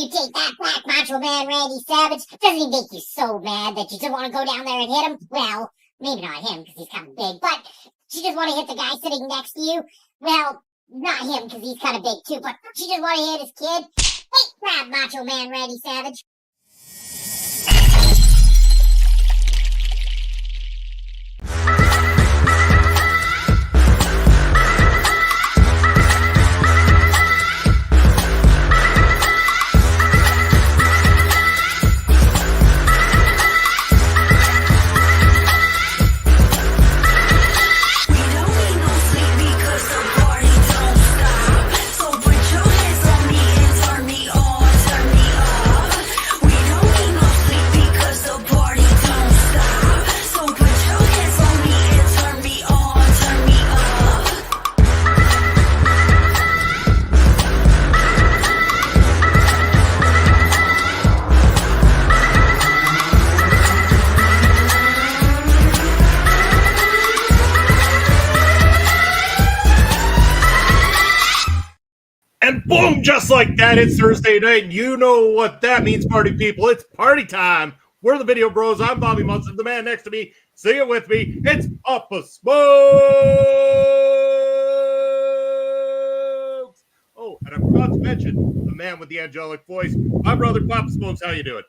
you take that, Black Macho Man Randy Savage? Doesn't he make you so mad that you just want to go down there and hit him? Well, maybe not him because he's kind of big, but you just want to hit the guy sitting next to you? Well, not him because he's kind of big too, but don't you just want to hit his kid? Hey, grab Macho Man Randy Savage. And boom, just like that, it's Thursday night, and you know what that means, party people. It's party time. We're the Video Bros. I'm Bobby Munson. The man next to me, sing it with me. It's Papa Smokes. Oh, and I forgot to mention the man with the angelic voice, my brother Papa Smokes. How you doing?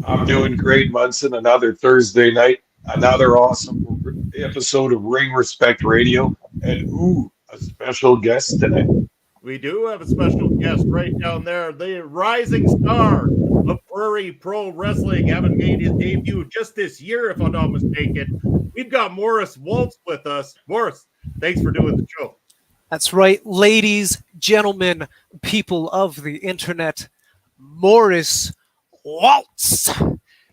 I'm doing great, Munson. Another Thursday night, another awesome episode of Ring Respect Radio, and a special guest today. We do have a special guest right down there, the rising star of Prairie Pro Wrestling, having made his debut just this year, if I'm not mistaken. We've got Maurice Waltz with us. Maurice, thanks for doing the show. That's right, ladies, gentlemen, people of the internet. Maurice Waltz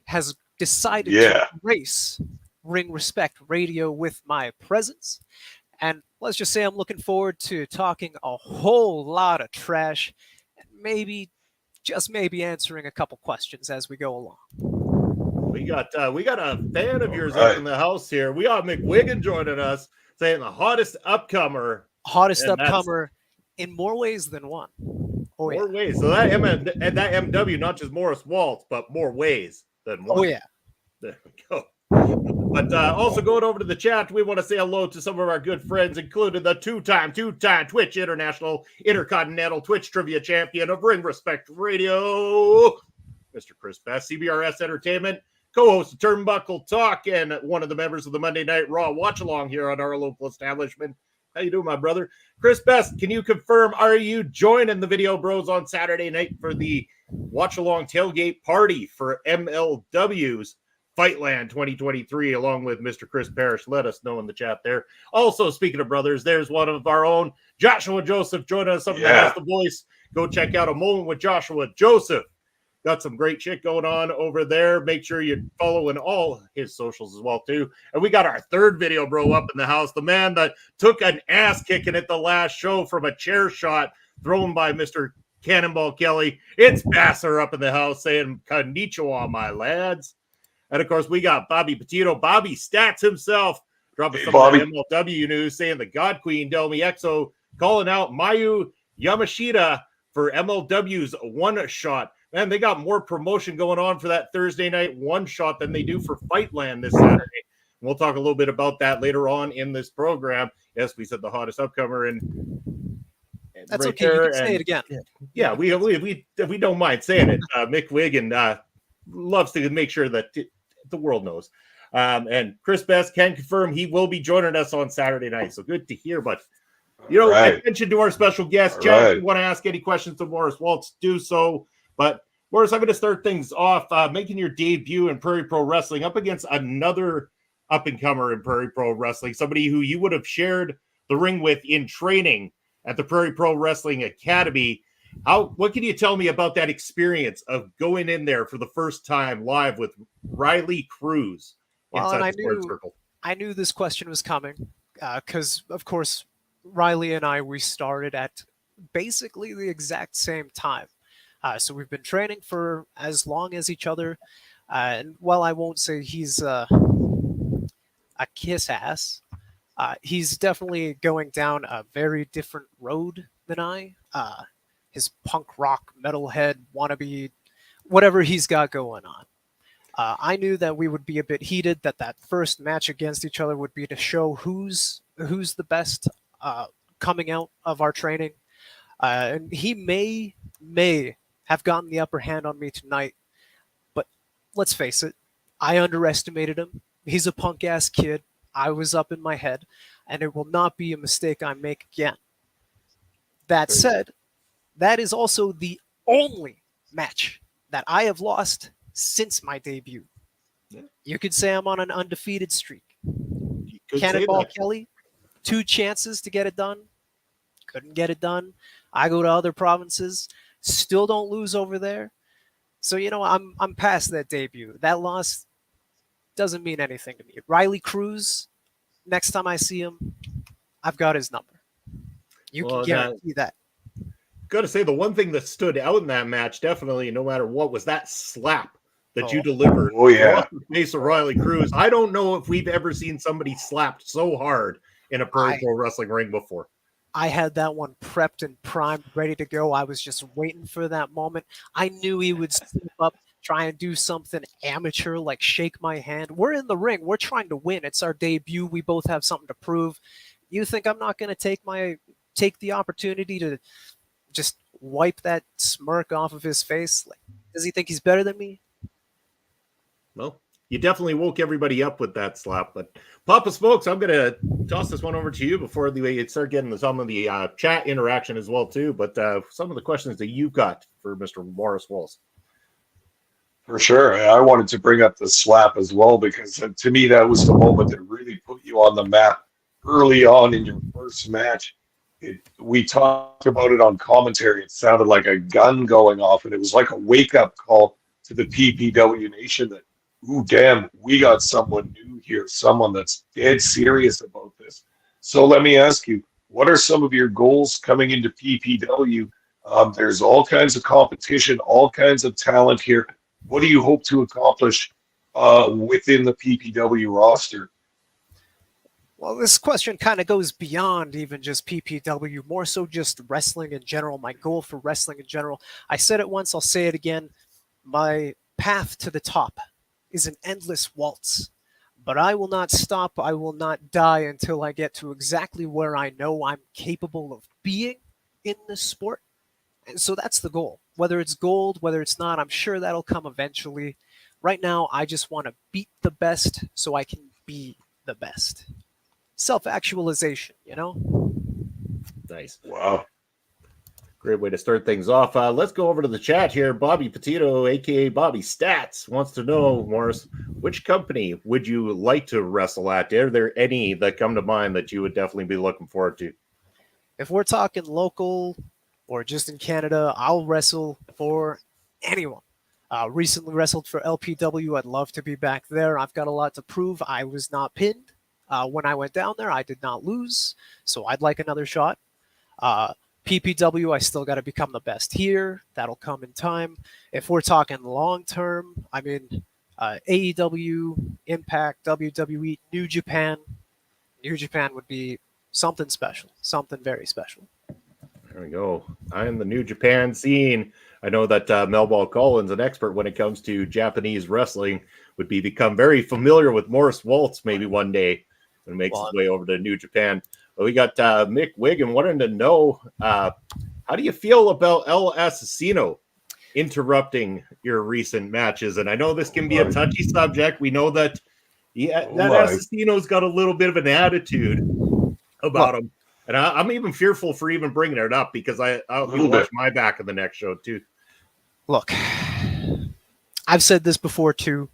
has decided to grace Ring Respect Radio with my presence. And let's just say I'm looking forward to talking a whole lot of trash and maybe, just maybe, answering a couple questions as we go along. We got a fan of yours up in the house here. We got McWiggin joining us, saying the hottest upcomer. Hottest upcomer in more ways than one. Oh, more ways. So that MW, not just Maurice Waltz, but more ways than one. Oh, yeah. There we go. But also going over to the chat, we want to say hello to some of our good friends, including the two-time Twitch International Intercontinental Twitch Trivia Champion of Ring Respect Radio, Mr. Chris Best, CBRS Entertainment, co-host of Turnbuckle Talk, and one of the members of the Monday Night Raw watch-along here on our local establishment. How you doing, my brother? Chris Best, can you confirm, are you joining the Video Bros on Saturday night for the watch-along tailgate party for MLW's Fightland 2023, along with Mr. Chris Parrish? Let us know in the chat there. Also, speaking of brothers, there's one of our own, Joshua Joseph, joining us up there. The voice. Go check out A Moment with Joshua Joseph. Got some great shit going on over there. Make sure you're following all his socials as well, too. And we got our third video bro up in the house, the man that took an ass kicking at the last show from a chair shot thrown by Mr. Cannonball Kelly. It's Basser up in the house saying, "Konnichiwa, my lads." And, of course, we got Bobby Petito, Bobby Stats himself, dropping some of the MLW news, saying the God Queen, Delmi Exo, calling out Mayu Yamashita for MLW's one-shot. Man, they got more promotion going on for that Thursday night one-shot than they do for Fightland this Saturday. And we'll talk a little bit about that later on in this program. Yes, we said the hottest upcomer. And that's right, okay, you can say it again. Yeah, we don't mind saying it. Mick Wiggin loves to make sure that the world knows. And Chris Best can confirm he will be joining us on Saturday night. So good to hear. But, I mentioned to our special guest, Jack, if you want to ask any questions to Maurice Waltz, do so. But, Maurice, I'm going to start things off making your debut in Prairie Pro Wrestling up against another up-and-comer in Prairie Pro Wrestling, somebody who you would have shared the ring with in training at the Prairie Pro Wrestling Academy. What can you tell me about that experience of going in there for the first time live with Riley Cruz inside the Sports Circle? I knew this question was coming because, of course, Riley and I, we started at basically the exact same time. So we've been training for as long as each other. And while I won't say he's a kiss ass, he's definitely going down a very different road than I. his punk rock metalhead wannabe, whatever he's got going on. I knew that we would be a bit heated, that first match against each other would be to show who's the best coming out of our training. And he may have gotten the upper hand on me tonight, but let's face it, I underestimated him. He's a punk-ass kid. I was up in my head, and it will not be a mistake I make again. That said, that is also the only match that I have lost since my debut. Yeah. You could say I'm on an undefeated streak. You could Cannonball say that. Kelly, 2 chances to get it done. Couldn't get it done. I go to other provinces, still don't lose over there. So, I'm past that debut. That loss doesn't mean anything to me. Riley Cruz, next time I see him, I've got his number. You can guarantee that. Got to say, the one thing that stood out in that match, definitely, no matter what, was that slap that you delivered. Oh, yeah. Off the face of Riley Cruz. I don't know if we've ever seen somebody slapped so hard in a Prairie Pro Wrestling ring before. I had that one prepped and primed, ready to go. I was just waiting for that moment. I knew he would step up, try and do something amateur, like shake my hand. We're in the ring. We're trying to win. It's our debut. We both have something to prove. You think I'm not going to take the opportunity to just wipe that smirk off of his face? Like, does he think he's better than me? Well, you definitely woke everybody up with that slap. But Papa Smokes, I'm going to toss this one over to you before we start getting some of the chat interaction as well, too. But some of the questions that you've got for Mr. Maurice Waltz. For sure. I wanted to bring up the slap as well, because to me, that was the moment that really put you on the map early on in your first match. We talked about it on commentary. It sounded like a gun going off, and it was like a wake-up call to the PPW Nation that, ooh, damn, we got someone new here, someone that's dead serious about this. So let me ask you, what are some of your goals coming into PPW? There's all kinds of competition, all kinds of talent here. What do you hope to accomplish within the PPW roster? Well, this question kind of goes beyond even just PPW, more so just wrestling in general, my goal for wrestling in general. I said it once, I'll say it again. My path to the top is an endless waltz, but I will not stop. I will not die until I get to exactly where I know I'm capable of being in this sport. And so that's the goal. Whether it's gold, whether it's not, I'm sure that'll come eventually. Right now, I just want to beat the best so I can be the best. Self-actualization, Nice. Wow. Great way to start things off. Let's go over to the chat here. Bobby Petito, a.k.a. Bobby Stats, wants to know, Morris, which company would you like to wrestle at? Are there any that come to mind that you would definitely be looking forward to? If we're talking local or just in Canada, I'll wrestle for anyone. Recently wrestled for LPW. I'd love to be back there. I've got a lot to prove. I was not pinned. When I went down there, I did not lose, so I'd like another shot. PPW, I still got to become the best here. That'll come in time. If we're talking long-term, I mean, AEW, Impact, WWE, New Japan. New Japan would be something special, something very special. There we go. I am the New Japan scene. I know that Melball Collins, an expert when it comes to Japanese wrestling, would become very familiar with Maurice Waltz maybe one day when he makes his way over to New Japan. But we got Mick Wiggin wanting to know, how do you feel about El Asesino interrupting your recent matches? And I know this can be a touchy subject. We know that Asesino's got a little bit of an attitude about him. And I'm even fearful for even bringing it up because I'll be watching my back in the next show too. Look, I've said this before too.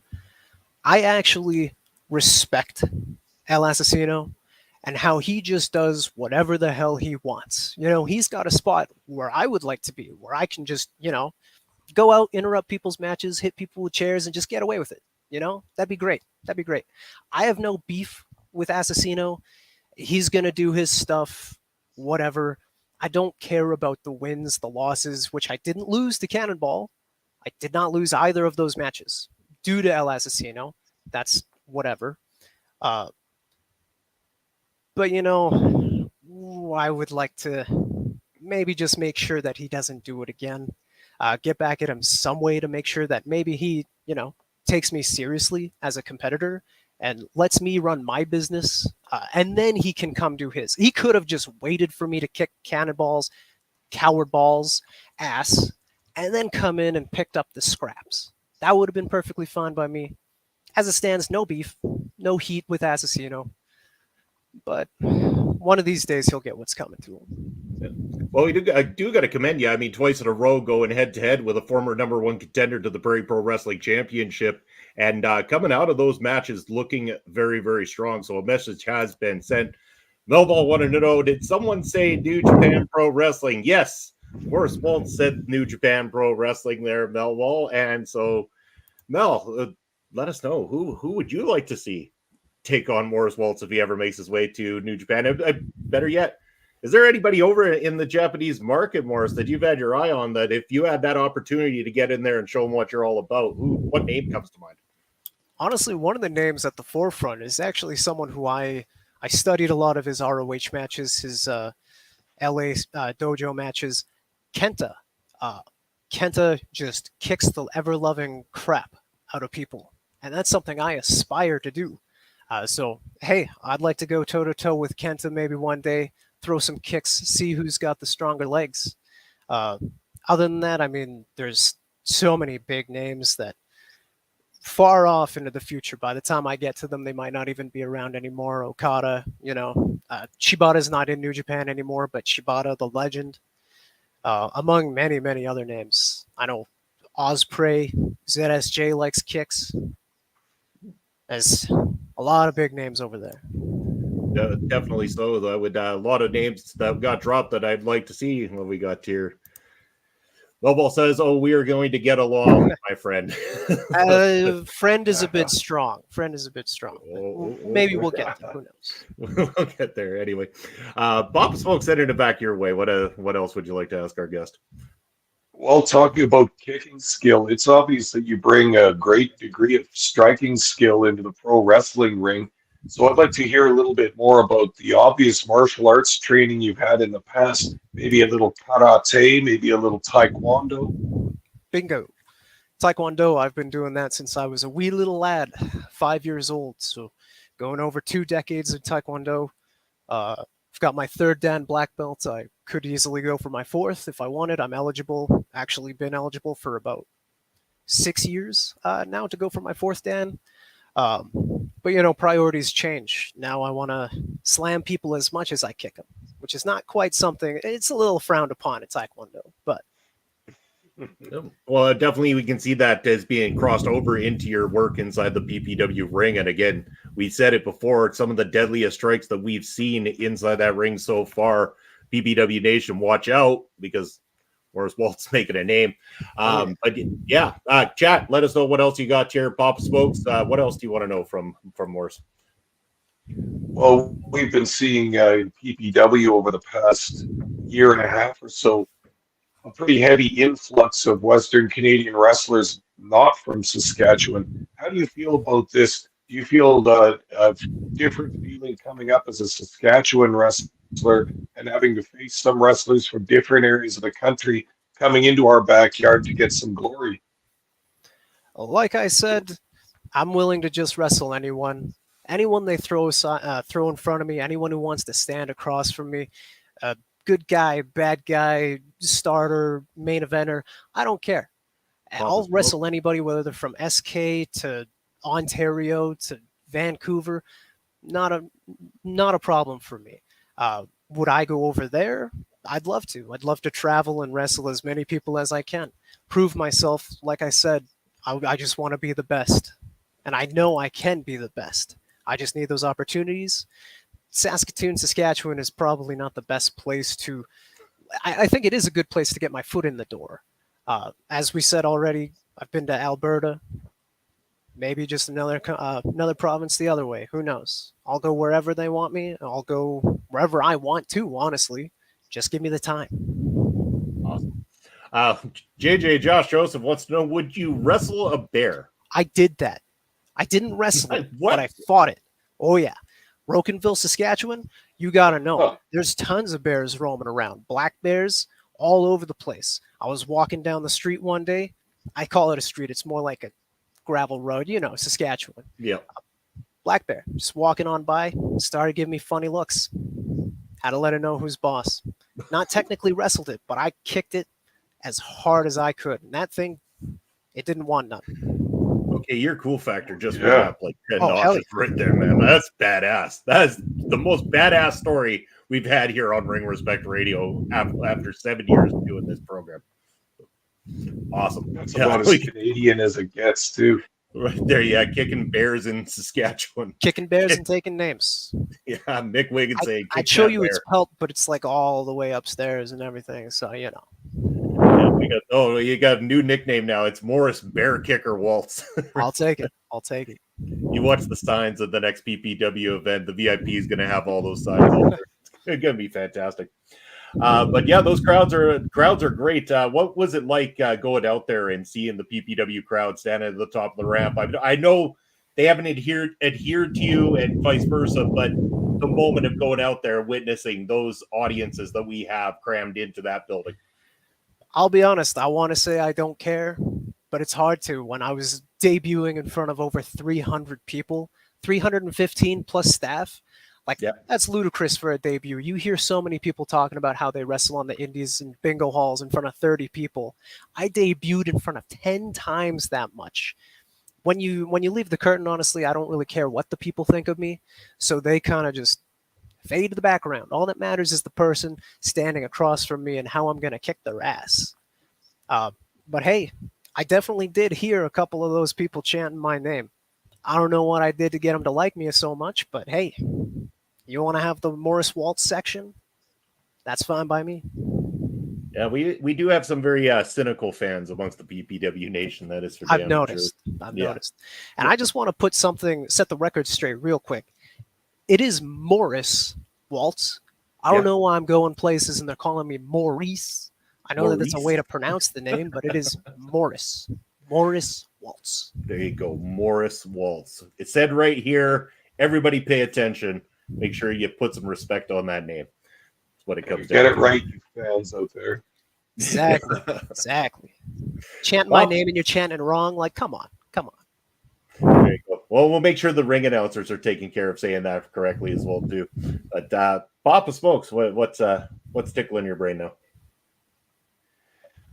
I actually respect El Asesino and how he just does whatever the hell he wants. He's got a spot where I would like to be, where I can just, go out, interrupt people's matches, hit people with chairs, and just get away with it. That'd be great. That'd be great. I have no beef with Asesino. He's going to do his stuff, whatever. I don't care about the wins, the losses, which I didn't lose to Cannonball. I did not lose either of those matches due to El Asesino. That's whatever. But, I would like to maybe just make sure that he doesn't do it again. Get back at him some way to make sure that maybe he, takes me seriously as a competitor and lets me run my business. And then he can come do his. He could have just waited for me to kick cannonballs, coward balls, ass, and then come in and picked up the scraps. That would have been perfectly fine by me. As it stands, no beef, no heat with Assassino. But one of these days he'll get what's coming to him. Well, I do got to commend you. I mean, twice in a row going head-to-head with a former #1 contender to the Prairie Pro Wrestling Championship, and coming out of those matches looking very, very strong. So a message has been sent. Melball wanted to know, did someone say New Japan Pro Wrestling? Yes. Maurice Waltz said New Japan Pro Wrestling there, Melball. And so, Mel, let us know, who would you like to see take on Maurice Waltz if he ever makes his way to New Japan? Better yet, is there anybody over in the Japanese market, Maurice, that you've had your eye on that if you had that opportunity to get in there and show them what you're all about, what name comes to mind? Honestly, one of the names at the forefront is actually someone who I studied a lot of his ROH matches, his LA dojo matches, Kenta. Kenta just kicks the ever-loving crap out of people, and that's something I aspire to do. So, hey, I'd like to go toe-to-toe with Kenta maybe one day, throw some kicks, see who's got the stronger legs. Other than that, I mean, there's so many big names that far off into the future. By the time I get to them, they might not even be around anymore. Okada, Shibata's not in New Japan anymore, but Shibata, the legend, among many, many other names. I know Ospreay, ZSJ likes kicks. There's a lot of big names over there. Definitely so. I would a lot of names that got dropped that I'd like to see when we got here. Lobel says, "Oh, we are going to get along, my friend." Friend is a bit strong. Maybe we'll get there. Who knows? We'll get there anyway. Bob Smoke sending it back your way. What else would you like to ask our guest? Well, talking about kicking skill, it's obvious that you bring a great degree of striking skill into the pro wrestling ring. So I'd like to hear a little bit more about the obvious martial arts training you've had in the past. Maybe a little karate, maybe a little taekwondo. Bingo. Taekwondo, I've been doing that since I was a wee little lad, 5 years old. So going over 2 decades of taekwondo. I've got my 3rd Dan black belt. I could easily go for my 4th if I wanted. I'm eligible, actually been eligible for about 6 years now to go for my 4th Dan. But, priorities change. Now I want to slam people as much as I kick them, which is not quite something. It's a little frowned upon in Taekwondo, but. Well, definitely we can see that as being crossed over into your work inside the PPW ring. And again, we said it before, some of the deadliest strikes that we've seen inside that ring so far. PPW Nation, watch out, because Maurice Waltz making a name. But yeah, chat, let us know what else you got here. Pop Smokes, what else do you want to know from Maurice? Well, we've been seeing in PPW over the past year and a half or so a pretty heavy influx of Western Canadian wrestlers not from Saskatchewan. How do you feel about this? Do you feel a different feeling coming up as a Saskatchewan wrestler and having to face some wrestlers from different areas of the country coming into our backyard to get some glory? Like I said, I'm willing to just wrestle anyone. Anyone they throw in front of me, anyone who wants to stand across from me, good guy, bad guy, starter, main eventer, I don't care. I'll wrestle anybody, whether they're from SK to Ontario to Vancouver. Not a problem for me. Would I go over there? I'd love to. I'd love to travel and wrestle as many people as I can. Prove myself. Like I said, I just want to be the best. And I know I can be the best. I just need those opportunities. Saskatoon, Saskatchewan is probably not the best place to... I think it is a good place to get my foot in the door. As we said already, I've been to Alberta. Maybe just another province the other way. Who knows? I'll go wherever they want me. I'll go wherever I want to, honestly. Just give me the time. Awesome. JJ Josh Joseph wants to know, would you wrestle a bear? I did that. I didn't wrestle it, What? but I fought it. Oh, yeah. Brokenville, Saskatchewan, you gotta know, Huh. there's tons of bears roaming around. Black bears all over the place. I was walking down the street one day. I call it a street. It's more like a gravel road, Saskatchewan. Yeah. Black bear just walking on by, started giving me funny looks. Had to let her know who's boss. Not technically wrestled it, but I kicked it as hard as I could. And that thing, it didn't want none. Okay, your cool factor just went Yeah. up like 10 Oh, hell notches right there, man. That's badass. That is the most badass story we've had here on Ring Respect Radio after 7 years of doing this program. Awesome. That's about as Canadian as it gets, too. Right there, yeah, kicking bears in Saskatchewan. Kicking bears and taking names. Yeah, Mick Wiggins saying, I'd show you its pelt, but it's like all the way upstairs and everything. So, Yeah, you got a new nickname now. It's Maurice Bear Kicker Waltz. I'll take it. I'll take it. You watch the signs at the next PPW event. The VIP is going to have all those signs out there. It's going to be fantastic. But yeah, those crowds are great. What was it like going out there and seeing the PPW crowd standing at the top of the ramp? I know they haven't adhered to you and vice versa, but the moment of going out there, witnessing those audiences that we have crammed into that building. I'll be honest. I want to say I don't care, but it's hard to. When I was debuting in front of over 300 people, 315 plus staff, that's ludicrous for a debut. You hear so many people talking about how they wrestle on the indies and bingo halls in front of 30 people. I debuted in front of 10 times that much. When you leave the curtain, honestly, I don't really care what the people think of me. So they kind of just fade to the background. All that matters is the person standing across from me and how I'm going to kick their ass. But hey, I definitely did hear a couple of those people chanting my name. I don't know what I did to get them to like me so much, but hey, you want to have the Maurice Waltz section? That's fine by me. Yeah, we do have some very cynical fans amongst the PPW nation. That is for I've damn noticed. sure. I've noticed. And I just want to set the record straight real quick. It is Maurice Waltz. I don't know why I'm going places and they're calling me Maurice. I know that that's a way to pronounce the name, but it is Maurice. Maurice Waltz. There you go, Maurice Waltz. It said right here, everybody pay attention. Make sure you put some respect on that name. That's what it comes down to. Get it right, you fans out there. Exactly. Exactly. Chanting my name and you're chanting wrong. Like, come on. There you go. Well, we'll make sure the ring announcers are taking care of saying that correctly as well, too. But Papa Smokes, what's tickling your brain now?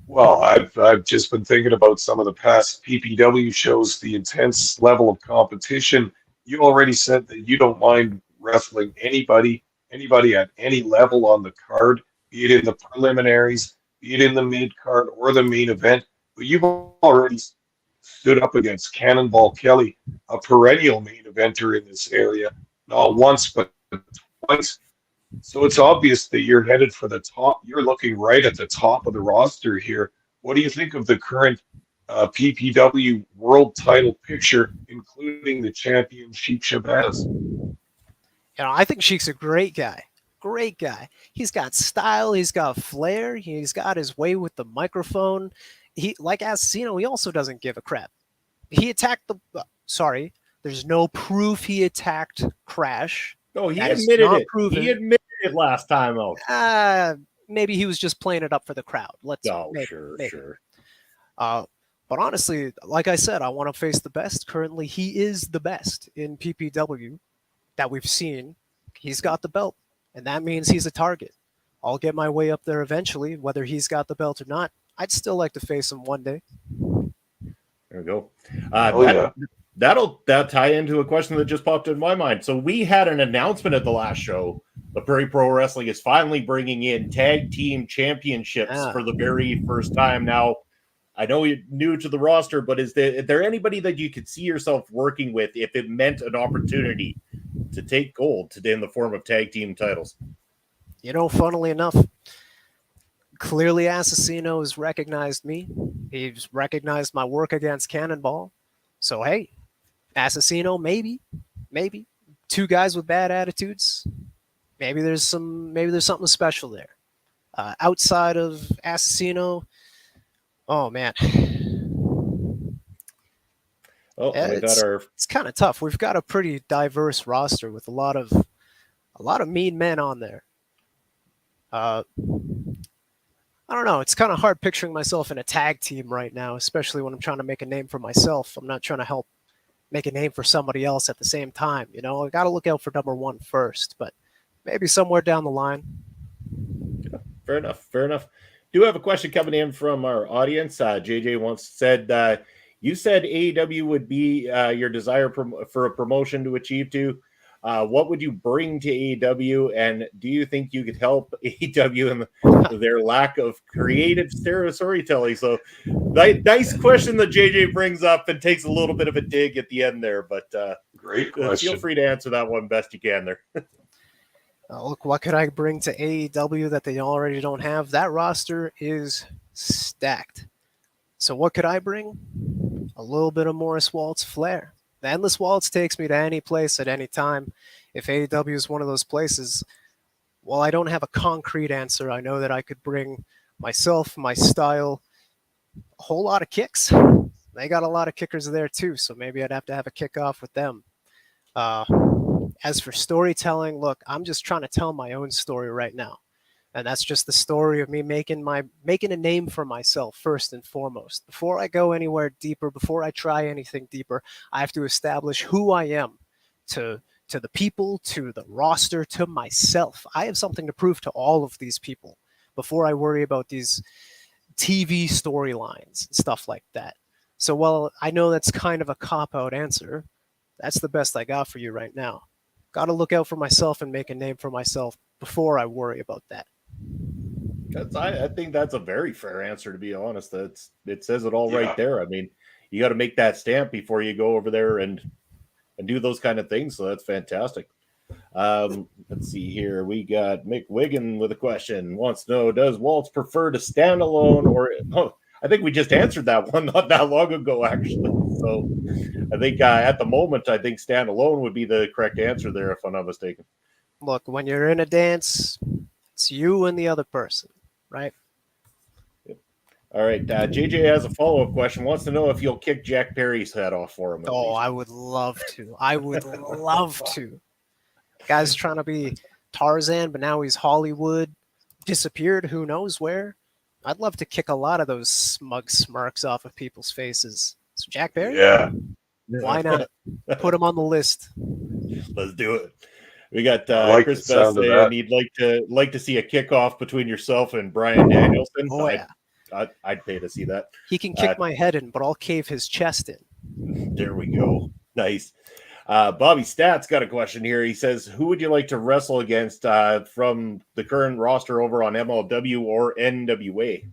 Well, I've just been thinking about some of the past PPW shows, the intense level of competition. You already said that you don't mind wrestling anybody at any level on the card, be it in the preliminaries, be it in the mid card or the main event. But you've already stood up against Cannonball Kelly, a perennial main eventer in this area, not once but twice. So it's obvious that you're headed for the top. You're looking right at the top of the roster here. What do you think of the current PPW world title picture, including the champion Sheik Shabazz? I think Sheik's a great guy. Great guy. He's got style. He's got flair. He's got his way with the microphone. He, like Assassino, he also doesn't give a crap. He attacked there's no proof he attacked Crash. Oh, he admitted it. Proven. He admitted it last time out. Maybe he was just playing it up for the crowd. Sure. But honestly, like I said, I want to face the best. Currently, he is the best in PPW that we've seen. He's got the belt, and that means he's a target. I'll get my way up there eventually, whether he's got the belt or not. I'd still like to face him one day. There we go. That'll tie into a question that just popped in my mind. So we had an announcement at the last show. The Prairie Pro Wrestling is finally bringing in tag team championships for the very first time. Now, I know you're new to the roster, but is there anybody that you could see yourself working with if it meant an opportunity to take gold in the form of tag team titles? Funnily enough, clearly Assassino has recognized me. He's recognized my work against Cannonball. So, hey, Assassino, maybe. Two guys with bad attitudes. Maybe there's something special there. Outside of Assassino, oh man. Oh, Yeah, we got our. it's kind of tough. We've got a pretty diverse roster with a lot of mean men on there. Uh, I don't know. It's kind of hard picturing myself in a tag team right now, especially when I'm trying to make a name for myself. I'm not trying to help make a name for somebody else at the same time. You know, I got to look out for number one first, but maybe somewhere down the line. Fair enough. Fair enough. Do have a question coming in from our audience. JJ once said, you said AEW would be your desire for a promotion to achieve to. What would you bring to AEW, and do you think you could help AEW in their lack of creative storytelling? So, nice question that JJ brings up and takes a little bit of a dig at the end there, but great question. Feel free to answer that one best you can there. Look, what could I bring to AEW that they already don't have? That roster is stacked. So what could I bring? A little bit of Maurice Waltz flair. The Endless Waltz takes me to any place at any time. If AEW is one of those places, while I don't have a concrete answer, I know that I could bring myself, my style, a whole lot of kicks. They got a lot of kickers there too, so maybe I'd have to have a kickoff with them. As for storytelling, look, I'm just trying to tell my own story right now. And that's just the story of me making a name for myself first and foremost. Before I go anywhere deeper, before I try anything deeper, I have to establish who I am to the people, to the roster, to myself. I have something to prove to all of these people before I worry about these TV storylines and stuff like that. So while I know that's kind of a cop-out answer, that's the best I got for you right now. Got to look out for myself and make a name for myself before I worry about that. I think that's a very fair answer, to be honest. It says it all right there. I mean, you got to make that stamp before you go over there and do those kind of things. So that's fantastic. Let's see here. We got Mick Wiggin with a question. Wants to know, does Waltz prefer to stand alone or... Oh, I think we just answered that one not that long ago, actually. So I think at the moment, I think stand alone would be the correct answer there, if I'm not mistaken. Look, when you're in a dance, it's you and the other person, right? Yep. All right. JJ has a follow-up question. Wants to know if you'll kick Jack Perry's head off for him. Oh, I would love to. I would love to. Guy's trying to be Tarzan, but now he's Hollywood. Disappeared, who knows where. I'd love to kick a lot of those smug smirks off of people's faces. So Jack Perry? Yeah. Why not? Put him on the list. Let's do it. We got the Chris sound Best of saying that. he'd like to see a kickoff between yourself and Brian Danielson. Oh, yeah. I'd pay to see that. He can kick my head in, but I'll cave his chest in. There we go. Nice. Bobby Stats got a question here. He says, who would you like to wrestle against from the current roster over on MLW or NWA?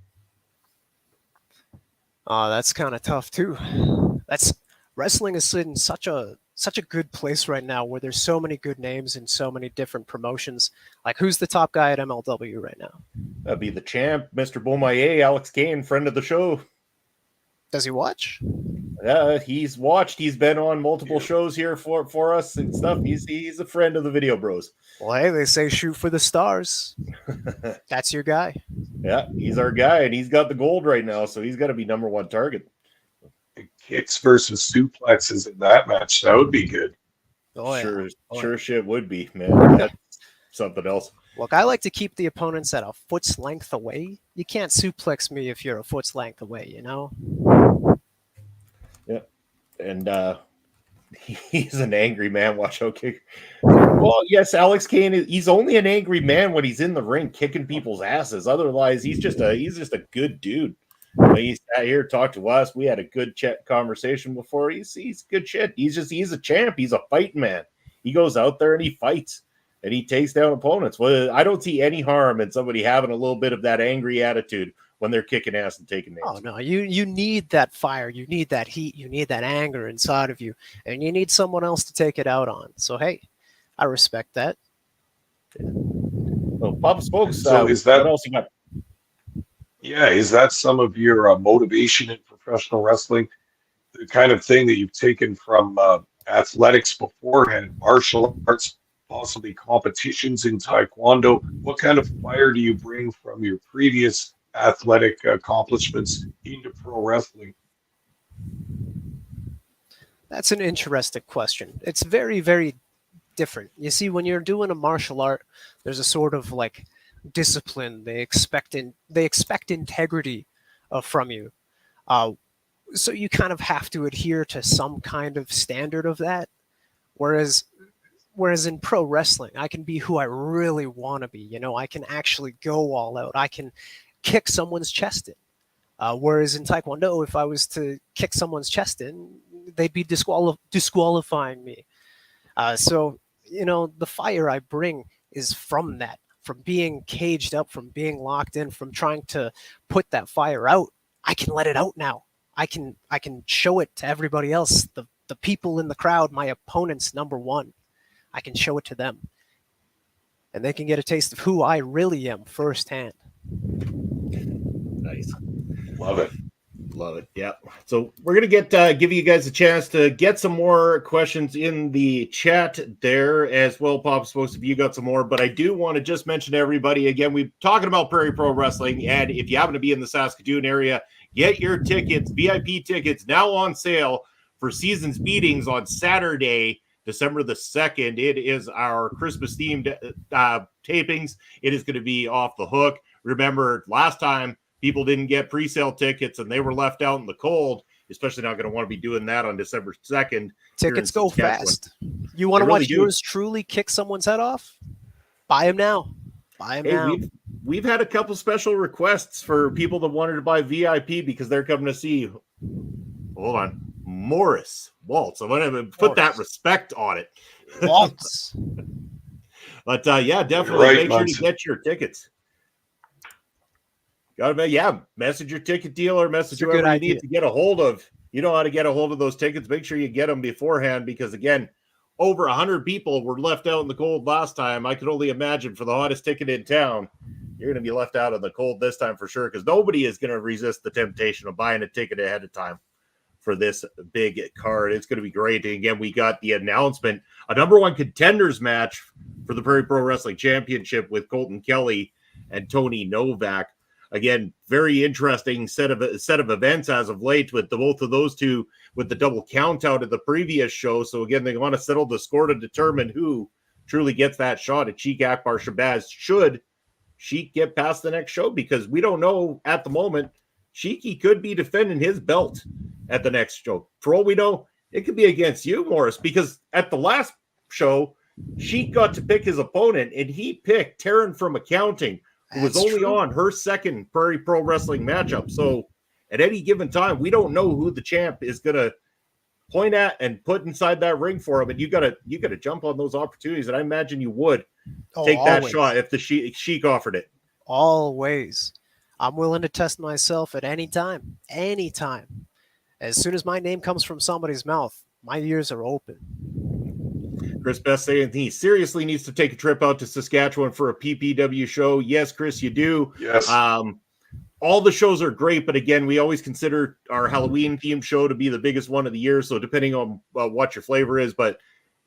That's kind of tough too. Wrestling is in such a good place right now where there's so many good names and so many different promotions. Like, who's the top guy at MLW right now? That'd be the champ, Mr. Beaumaye, Alex Kane, friend of the show. Does he watch? He's watched. He's been on multiple shows here for us and stuff. He's a friend of the Video Bros. Well, hey, they say shoot for the stars. That's your guy. Yeah, he's our guy, and he's got the gold right now, so he's got to be number one target. Kicks versus suplexes in that match. That would be good. Oh, yeah. Sure shit would be, man. That's something else. Look, I like to keep the opponents at a foot's length away. You can't suplex me if you're a foot's length away, you know? Yeah. And he's an angry man. Watch out, kick. Well, yes, Alex Kane, he's only an angry man when he's in the ring kicking people's asses. Otherwise, he's just a good dude. He sat here, talked to us. We had a good conversation before. He's good shit. He's a champ. He's a fighting man. He goes out there and he fights and he takes down opponents. Well, I don't see any harm in somebody having a little bit of that angry attitude when they're kicking ass and taking names. Oh no, you need that fire, you need that heat, you need that anger inside of you, and you need someone else to take it out on. So hey, I respect that. Well, Papa Spokes, So is that what else you got? Yeah, is that some of your motivation in professional wrestling? The kind of thing that you've taken from athletics beforehand, martial arts, possibly competitions in Taekwondo? What kind of fire do you bring from your previous athletic accomplishments into pro wrestling? That's an interesting question. It's very, very different. You see, when you're doing a martial art, there's a sort of like discipline. They expect integrity from you. Uh, so you kind of have to adhere to some kind of standard of that. Whereas in pro wrestling, I can be who I really want to be. You know, I can actually go all out. I can kick someone's chest in. Whereas in Taekwondo, if I was to kick someone's chest in, they'd be disqualifying me. So, you know, the fire I bring is from that, from being caged up, from being locked in, from trying to put that fire out. I can let it out now. I can show it to everybody else, the people in the crowd, my opponents, number one. I can show it to them. And they can get a taste of who I really am firsthand. Nice. Love it. Love it. Yeah. So we're going to give you guys a chance to get some more questions in the chat there as well. Pop Smokes, if you got some more, but I do want to just mention to everybody again, we're talking about Prairie Pro Wrestling. And if you happen to be in the Saskatoon area, get your tickets, VIP tickets now on sale for Seasons Meetings on Saturday, December the 2nd. It is our Christmas themed tapings. It is going to be off the hook. Remember last time, people didn't get pre-sale tickets and they were left out in the cold, especially not going to want to be doing that on December 2nd. Tickets go fast. You want to watch yours truly kick someone's head off? Buy them now. Buy them now. We've had a couple special requests for people that wanted to buy VIP because they're coming to see, hold on, Maurice Waltz. I want to put that respect on it. Waltz. But yeah, definitely make sure to get your tickets. Got to message your ticket dealer, message whoever you need to get a hold of. You know how to get a hold of those tickets. Make sure you get them beforehand because, again, over 100 people were left out in the cold last time. I could only imagine for the hottest ticket in town, you're going to be left out in the cold this time for sure because nobody is going to resist the temptation of buying a ticket ahead of time for this big card. It's going to be great. And again, we got the announcement, a number one contenders match for the Prairie Pro Wrestling Championship with Colton Kelly and Tony Novak. Again, very interesting set of events as of late with both of those two with the double count out of the previous show. So again, they want to settle the score to determine who truly gets that shot at Sheik Akbar Shabazz. Should Sheik get past the next show? Because we don't know at the moment. Sheik could be defending his belt at the next show. For all we know, it could be against you, Morris, because at the last show, Sheik got to pick his opponent, and he picked Taryn from Accounting, who was only on her second Prairie Pro Wrestling matchup. So at any given time, we don't know who the champ is going to point at and put inside that ring for him. And you got to jump on those opportunities. And I imagine you would take that shot if the Sheik offered it. Always. I'm willing to test myself at any time. Anytime. As soon as my name comes from somebody's mouth, my ears are open. Chris Best saying he seriously needs to take a trip out to Saskatchewan for a PPW show. Yes, Chris, you do. Yes. All the shows are great, but again, we always consider our Halloween themed show to be the biggest one of the year. So depending on what your flavor is, but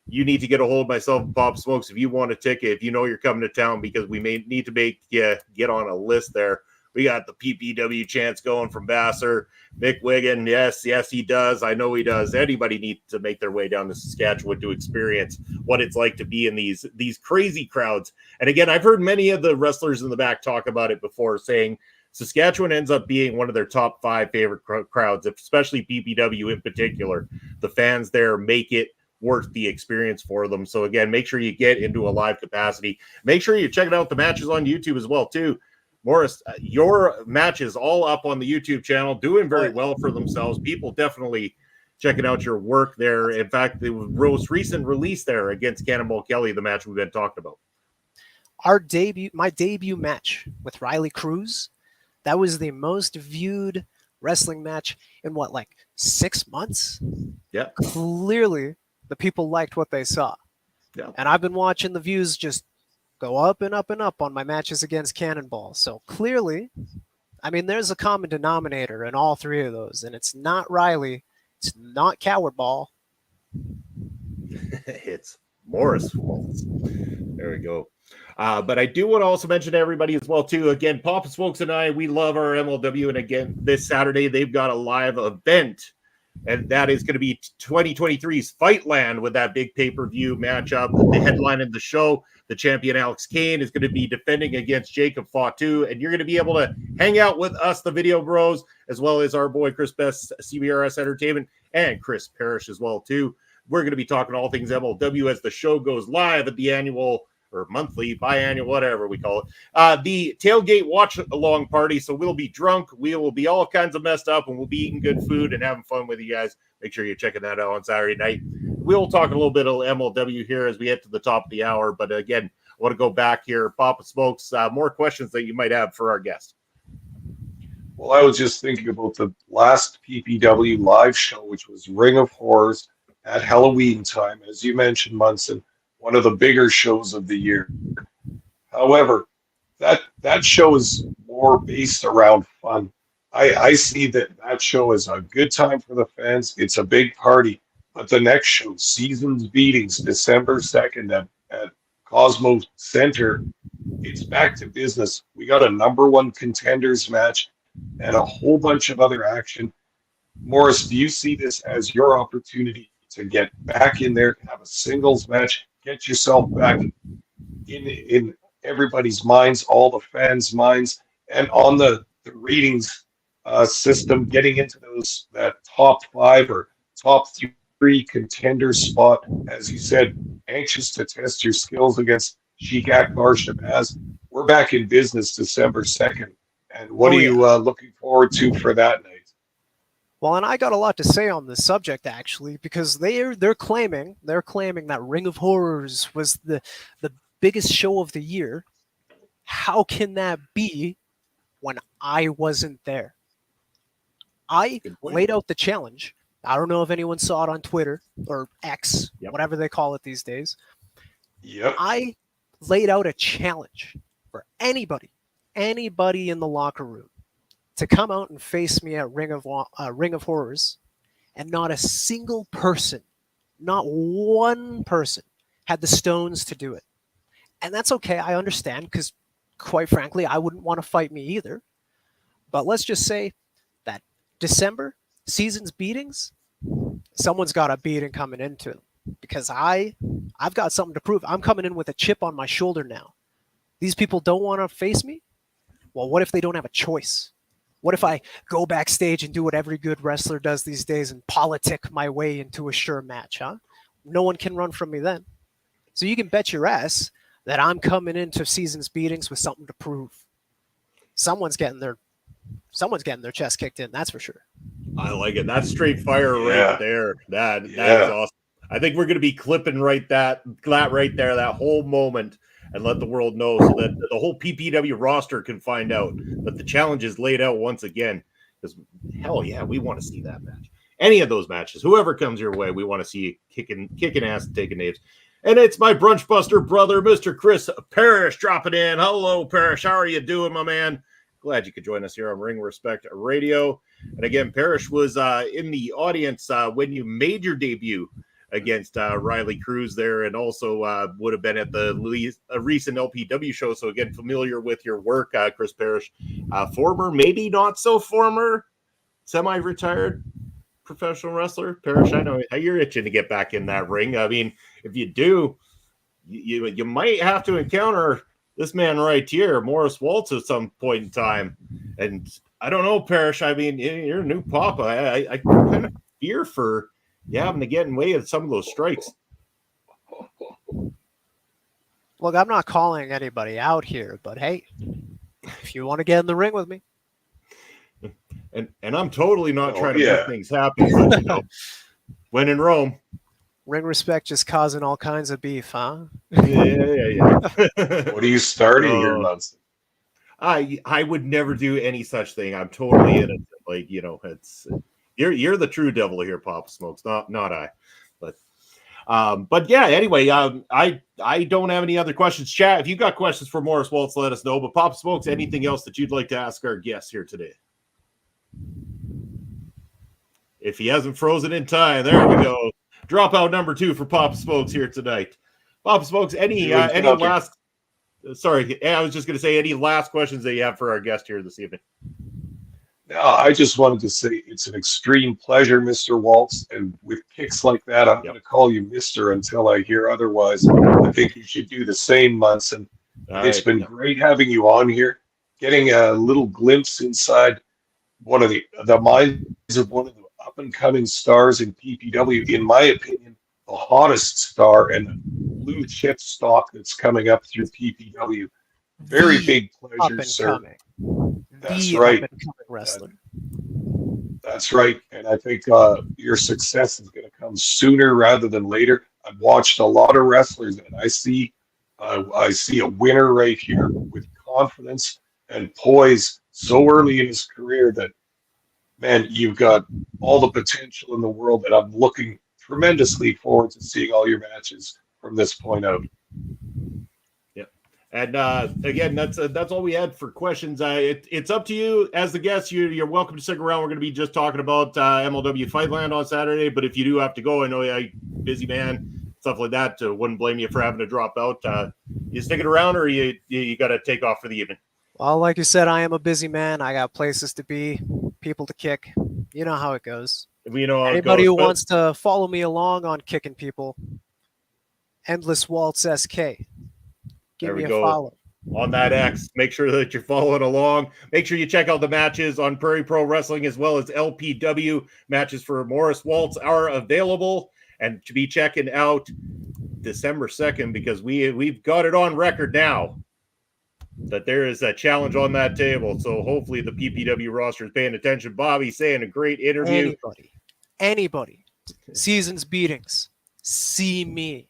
you need to get a hold of myself and Pop Smokes if you want a ticket, if you know you're coming to town, because we may need to make you get on a list there. We got the PPW chants going from Vassar, Mick Wiggin. Yes, he does. I know he does. Anybody needs to make their way down to Saskatchewan to experience what it's like to be in these crazy crowds. And again, I've heard many of the wrestlers in the back talk about it before, saying Saskatchewan ends up being one of their top 5 favorite crowds, especially PPW in particular. The fans there make it worth the experience for them. So again, make sure you get into a live capacity. Make sure you're checking out the matches on YouTube as well, too. Morris, your match is all up on the YouTube channel, doing very well for themselves. People definitely checking out your work there. In fact, the most recent release there against Cannonball Kelly, the match we've been talking about. My debut match with Riley Cruz, that was the most viewed wrestling match in 6 months? Yeah. Clearly, the people liked what they saw. Yeah. And I've been watching the views just go up and up and up on my matches against Cannonball. So clearly, I mean, there's a common denominator in all 3 of those, and it's not Riley, it's not Coward Ball. It's Maurice Waltz. There we go. But I do want to also mention to everybody as well, too. Again, Papa Smokes and I, we love our MLW. And again, this Saturday, they've got a live event And that is going to be 2023's Fightland with that big pay-per-view matchup. The headline of the show, the champion Alex Kane is going to be defending against Jacob Fatu. And you're going to be able to hang out with us, the Video Bros, as well as our boy Chris Best, CBRS Entertainment, and Chris Parrish as well, too. We're going to be talking all things MLW as the show goes live at the annual or monthly, biannual, whatever we call it, the tailgate watch along party. So we'll be drunk, we will be all kinds of messed up, and we'll be eating good food and having fun with you guys. Make sure you're checking that out on Saturday night. We'll talk a little bit of MLW here as we get to the top of the hour. But again, I want to go back here. Papa Smokes, more questions that you might have for our guest. Well, I was just thinking about the last PPW live show, which was Ring of Horrors at Halloween time, as you mentioned, Munson, one of the bigger shows of the year. However, that show is more based around fun. I see that show is a good time for the fans. It's a big party. But the next show, Seasons Beatings, December 2nd at Cosmo Center, it's back to business. We got a #1 contenders match and a whole bunch of other action. Morris, do you see this as your opportunity to get back in there, have a singles match, get yourself back in everybody's minds, all the fans' minds, and on the ratings system, getting into that top 5 or top 3 contender spot? As you said, anxious to test your skills against Sheik Akbar Shabazz. We're back in business December 2nd. And what are you looking forward to for that night? Well, and I got a lot to say on this subject, actually, because they're claiming that Ring of Horrors was the biggest show of the year. How can that be when I wasn't there? I laid out the challenge. I don't know if anyone saw it on Twitter or X, whatever they call it these days. Yep. I laid out a challenge for anybody in the locker room to come out and face me at Ring of Horrors, and not a single person, not one person, had the stones to do it. And that's okay, I understand, because quite frankly, I wouldn't want to fight me either. But let's just say that December, Seasons Beatings, someone's got a beating coming into it, because I've got something to prove. I'm coming in with a chip on my shoulder now. These people don't want to face me? Well, what if they don't have a choice? What if I go backstage and do what every good wrestler does these days and politic my way into a sure match, huh? No one can run from me then. So you can bet your ass that I'm coming into Seasons Beatings with something to prove. Someone's getting their chest kicked in, that's for sure. I like it. That's straight fire right there. That is awesome. I think we're going to be clipping that right there, that whole moment, and let the world know, so that the whole PPW roster can find out that the challenge is laid out once again. Because hell yeah, we want to see that match. Any of those matches, whoever comes your way, we want to see kicking ass and taking names. And it's my brunch buster brother, Mr. Chris Parrish, dropping in. Hello, Parrish. How are you doing, my man? Glad you could join us here on Ring Respect Radio. And again, Parrish was in the audience when you made your debut against Riley Cruz there, and also would have been at the recent LPW show. So again, familiar with your work, Chris Parrish, former, maybe not so former, semi-retired professional wrestler. Parrish, I know you're itching to get back in that ring. I mean, if you do, you might have to encounter this man right here, Maurice Waltz, at some point in time. And I don't know, Parrish, I mean, you're a new papa. I kind of fear for having to get in way of some of those strikes. Look, I'm not calling anybody out here, but hey, if you want to get in the ring with me. And I'm totally not trying to make things happen, but when in Rome. Ring Respect just causing all kinds of beef, huh? Yeah. What are you starting here, Munson? I would never do any such thing. I'm totally innocent. Like, it's you're the true devil here, Papa Smokes, not I. But yeah, anyway, I don't have any other questions. Chat, if you got questions for Maurice Waltz, let us know. But Papa Smokes, anything else that you'd like to ask our guests here today? If he hasn't frozen in time, there we go. Dropout number 2 for Papa Smokes here tonight. Papa Smokes, any last? Sorry, I was just going to say, any last questions that you have for our guest here this evening? No, I just wanted to say it's an extreme pleasure, Mr. Waltz. And with kicks like that, I'm going to call you Mr. until I hear otherwise. I think you should do the same, Munson. All But it's right. been great having you on here, getting a little glimpse inside one of the minds of one of the up and coming stars in PPW. In my opinion, the hottest star and the blue chip stock that's coming up through PPW. Very The big up pleasure, and sir. coming. That's The right. up and coming wrestler. That's right. And I think your success is going to come sooner rather than later. I've watched a lot of wrestlers, and I see a winner right here with confidence and poise so early in his career that, man, you've got all the potential in the world, and I'm looking tremendously forward to seeing all your matches from this point out. And again, that's all we had for questions. It's up to you as the guest. You're welcome to stick around. We're going to be just talking about MLW Fightland on Saturday. But if you do have to go, I know you're a busy man, stuff like that. Wouldn't blame you for having to drop out. You sticking around, or you got to take off for the evening? Well, like you said, I am a busy man. I got places to be, people to kick. You know how it goes. We know how Anybody it who goes, wants to follow me along on kicking people, Endless Waltz SK. Give There me we a go. follow. On that X, make sure that you're following along. Make sure you check out the matches on Prairie Pro Wrestling, as well as LPW matches for Maurice Waltz are available. And to be checking out December 2nd, because we've got it on record now that there is a challenge on that table. So hopefully the PPW roster is paying attention. Bobby saying a great interview. Anybody. Seasons beatings. See me.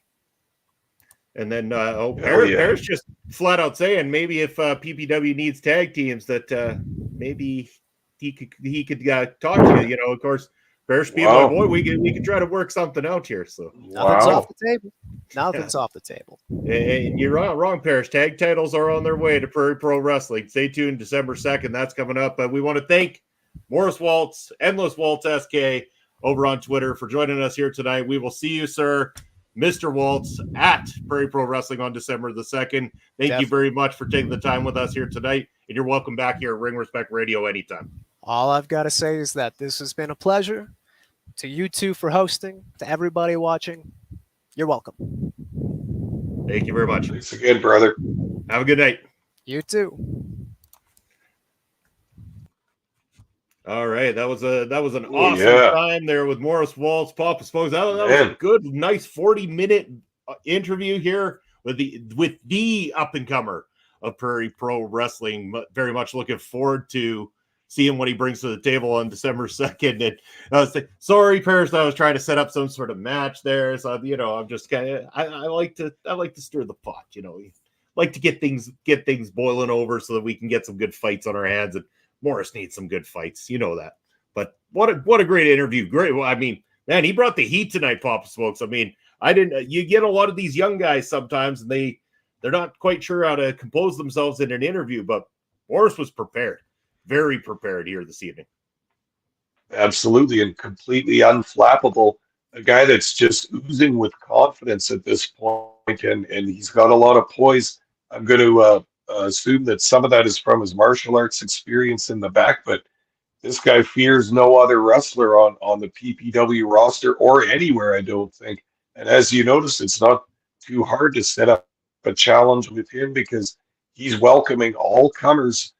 And then Paris just flat out saying maybe if PPW needs tag teams that maybe he could talk to you. You know, of course, Paris being my boy, we could try to work something out here. So nothing's off the table. Nothing's off the table. And you're wrong, Paris. Tag titles are on their way to Prairie Pro Wrestling. Stay tuned, December 2nd. That's coming up. But we want to thank Maurice Waltz, Endless Waltz SK, over on Twitter for joining us here tonight. We will see you, sir, Mr. Waltz, at Prairie Pro Wrestling on December the 2nd. Thank you very much for taking the time with us here tonight. And you're welcome back here at Ring Respect Radio anytime. All I've got to say is that this has been a pleasure. To you two for hosting, to everybody watching, you're welcome. Thank you very much. Thanks again, brother. Have a good night. You too. All right, that was an awesome time there with Maurice Waltz, Papa Smokes. That was a good, nice 40-minute interview here with the up and comer of Prairie Pro Wrestling. Very much looking forward to seeing what he brings to the table on December 2nd. And I was sorry, Paris, I was trying to set up some sort of match there. So I'm just kind of I like to stir the pot. Like to get things boiling over so that we can get some good fights on our hands. And Morris needs some good fights, that. But what a great interview! Great. Well, I mean, man, he brought the heat tonight, Papa Smokes. I mean, you get a lot of these young guys sometimes, and they're not quite sure how to compose themselves in an interview. But Morris was prepared, very prepared here this evening. Absolutely, and completely unflappable. A guy that's just oozing with confidence at this point, and he's got a lot of poise. I'm going to assume that some of that is from his martial arts experience in the back, but this guy fears no other wrestler on the PPW roster or anywhere, I don't think. And as you notice, it's not too hard to set up a challenge with him because he's welcoming all comers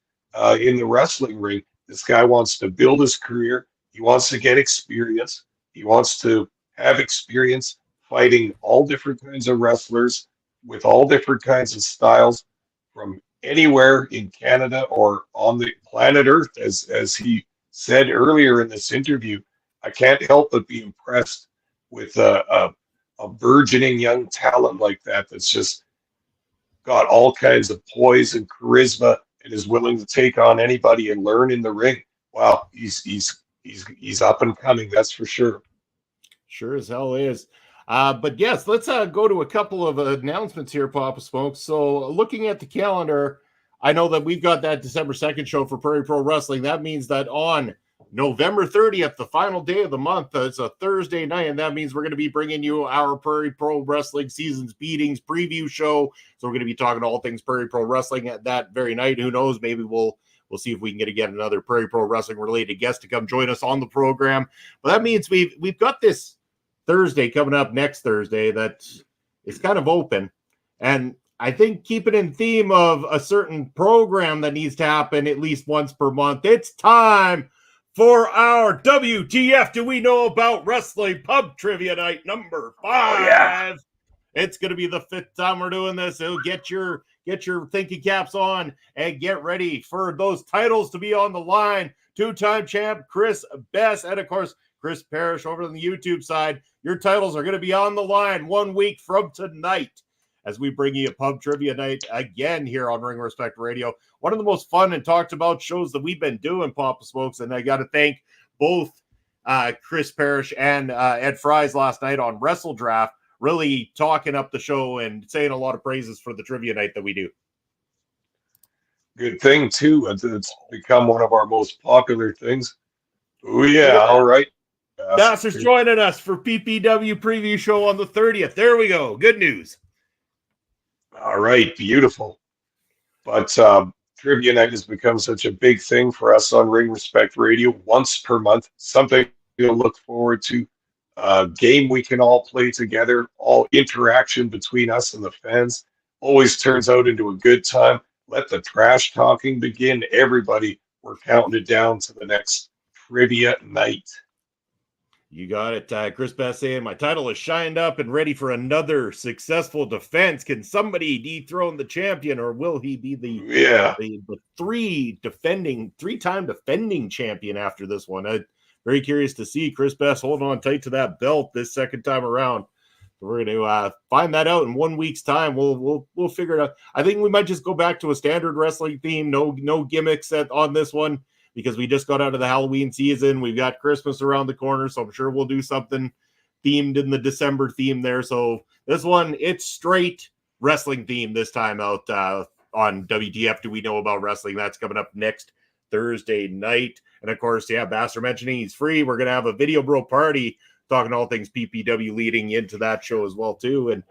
in the wrestling ring. This guy wants to build his career. He wants to get experience. He wants to have experience fighting all different kinds of wrestlers with all different kinds of styles from anywhere in Canada or on the planet Earth. As he said earlier in this interview, I can't help but be impressed with a burgeoning young talent like that that's just got all kinds of poise and charisma and is willing to take on anybody and learn in the ring. Wow, he's up and coming, that's for sure. Sure as hell is. But yes, let's go to a couple of announcements here, Papa Smokes. So looking at the calendar, I know that we've got that December 2nd show for Prairie Pro Wrestling. That means that on November 30th, the final day of the month, it's a Thursday night, and that means we're going to be bringing you our Prairie Pro Wrestling Seasons Beatings preview show. So we're going to be talking all things Prairie Pro Wrestling at that very night. Who knows? Maybe we'll We'll see if we can get another Prairie Pro Wrestling related guest to come join us on the program. But that means we've got this Thursday coming up next Thursday that is kind of open. And I think keeping in theme of a certain program that needs to happen at least once per month, it's time for our WTF Do We Know About Wrestling Pub Trivia Night number 5. Oh, yeah. It's going to be the 5th time we're doing this. So get your thinking caps on and get ready for those titles to be on the line. 2-time champ Chris Bess and, of course, Chris Parrish over on the YouTube side. Your titles are going to be on the line 1 week from tonight as we bring you a pub trivia night again here on Ring Respect Radio. One of the most fun and talked about shows that we've been doing, Papa Smokes, and I got to thank both Chris Parrish and Ed Fries last night on Wrestle Draft, really talking up the show and saying a lot of praises for the trivia night that we do. Good thing, too. It's become one of our most popular things. Oh, yeah. All right. Nasser's joining us for PPW preview show on the 30th. There we go. Good news. All right, beautiful. But trivia night has become such a big thing for us on Ring Respect Radio once per month, something to look forward to, game we can all play together, all interaction between us and the fans always turns out into a good time. Let the trash talking begin. Everybody, we're counting it down to the next trivia night. You got it. Chris Bass saying, my title is shined up and ready for another successful defense. Can somebody dethrone the champion, or will he be the three-time defending champion after this one? I'm very curious to see Chris Bass holding on tight to that belt this second time around. We're going to find that out in 1 week's time. We'll figure it out. I think we might just go back to a standard wrestling theme. No gimmicks on this one, because we just got out of the Halloween season. We've got Christmas around the corner, so I'm sure we'll do something themed in the December theme there. So this one, it's straight wrestling theme this time out on WTF Do We Know About Wrestling. That's coming up next Thursday night. And, of course, Basser mentioning he's free. We're going to have a Video Bro party talking all things PPW leading into that show as well, too. And,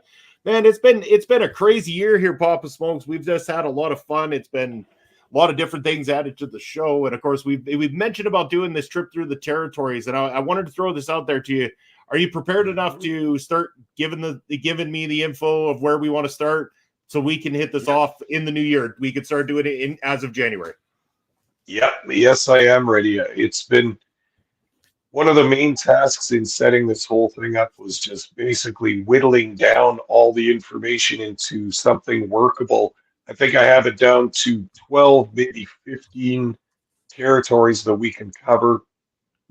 man, it's been a crazy year here, Papa Smokes. We've just had a lot of fun. It's been a lot of different things added to the show. And of course, we've mentioned about doing this trip through the territories. And I wanted to throw this out there to you. Are you prepared enough to start giving me the info of where we want to start so we can hit this off in the new year? We could start doing it as of January. Yep. Yes, I am ready. It's been one of the main tasks in setting this whole thing up was just basically whittling down all the information into something workable. I think I have it down to 12, maybe 15 territories that we can cover.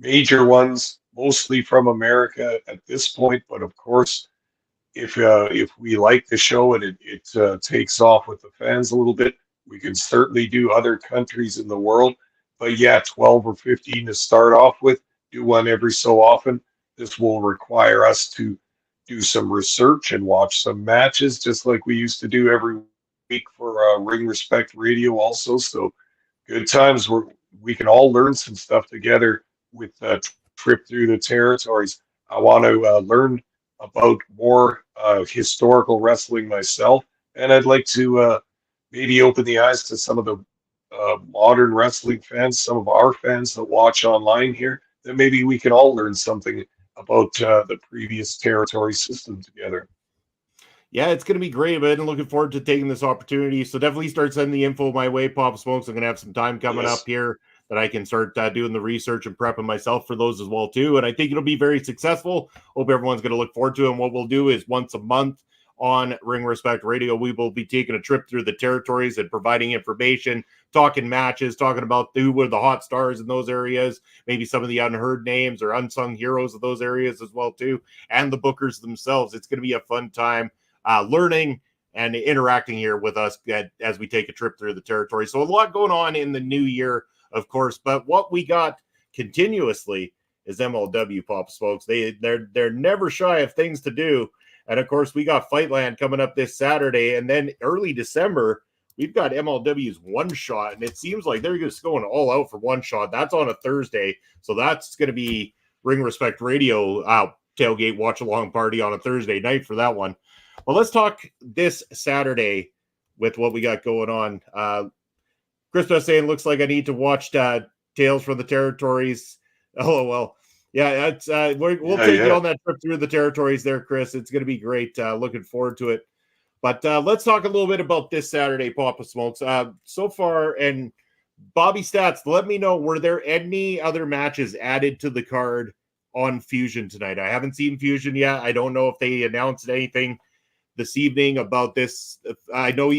Major ones, mostly from America at this point. But of course, if we like the show and it takes off with the fans a little bit, we can certainly do other countries in the world. But yeah, 12 or 15 to start off with. Do one every so often. This will require us to do some research and watch some matches, just like we used to do every week for Ring Respect Radio also. So good times where we can all learn some stuff together with a trip through the territories. I want to learn about more historical wrestling myself, and I'd like to maybe open the eyes to some of the modern wrestling fans, some of our fans that watch online here, that maybe we can all learn something about the previous territory system together. Yeah, it's going to be great, man. Looking forward to taking this opportunity. So definitely start sending the info my way, Papa Smokes. I'm going to have some time coming up here that I can start doing the research and prepping myself for those as well, too. And I think it'll be very successful. Hope everyone's going to look forward to it. And what we'll do is once a month on Ring Respect Radio, we will be taking a trip through the territories and providing information, talking matches, talking about who were the hot stars in those areas, maybe some of the unheard names or unsung heroes of those areas as well, too, and the bookers themselves. It's going to be a fun time learning and interacting here with us as we take a trip through the territory. So a lot going on in the new year, of course, but what we got continuously is MLW, Papa Smokes. They're never shy of things to do. And of course, we got Fightland coming up this Saturday, and then early December, we've got MLW's One Shot, and it seems like they're just going all out for One Shot. That's on a Thursday, so that's going to be Ring Respect Radio tailgate watch along party on a Thursday night for that one. Well, let's talk this Saturday with what we got going on. Christmas saying looks like I need to watch Tales from the Territories. LOL. Yeah, that's we'll take you on that trip through the territories there, Chris. It's going to be great. Looking forward to it. But let's talk a little bit about this Saturday, Papa Smokes. So far, and Bobby Stats, let me know, were there any other matches added to the card on Fusion tonight? I haven't seen Fusion yet. I don't know if they announced anything this evening about this. I know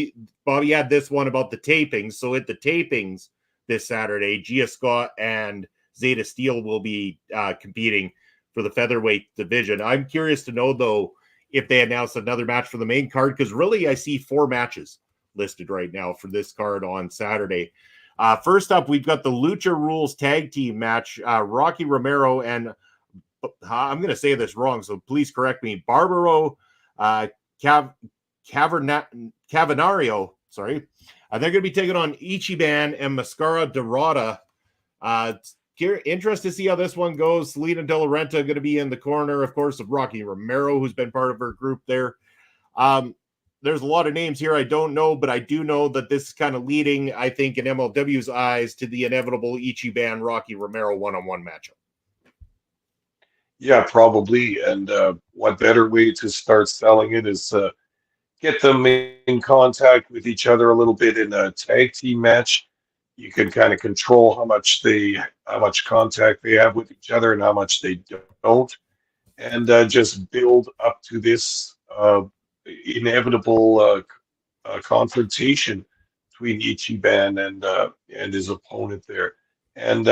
Bobby had this one about the tapings. So at the tapings this Saturday, Gia Scott and Zeta Steel will be competing for the featherweight division. I'm curious to know, though, if they announced another match for the main card, because really I see 4 matches listed right now for this card on Saturday. First up, we've got the Lucha Rules tag team match. Rocky Romero and I'm going to say this wrong, so please correct me. Barbaro Cavanario, sorry. They're going to be taking on Ichiban and Mascara Dorada. Interested to see how this one goes. Selena De La Renta going to be in the corner, of course, of Rocky Romero, who's been part of her group there. There's a lot of names here I don't know, but I do know that this is kind of leading, I think, in MLW's eyes to the inevitable Ichiban Rocky Romero one-on-one matchup. Yeah, probably. And what better way to start selling it is get them in contact with each other a little bit in a tag team match. You can kind of control how much contact they have with each other and how much they don't, and just build up to this inevitable confrontation between Ichiban and his opponent there. And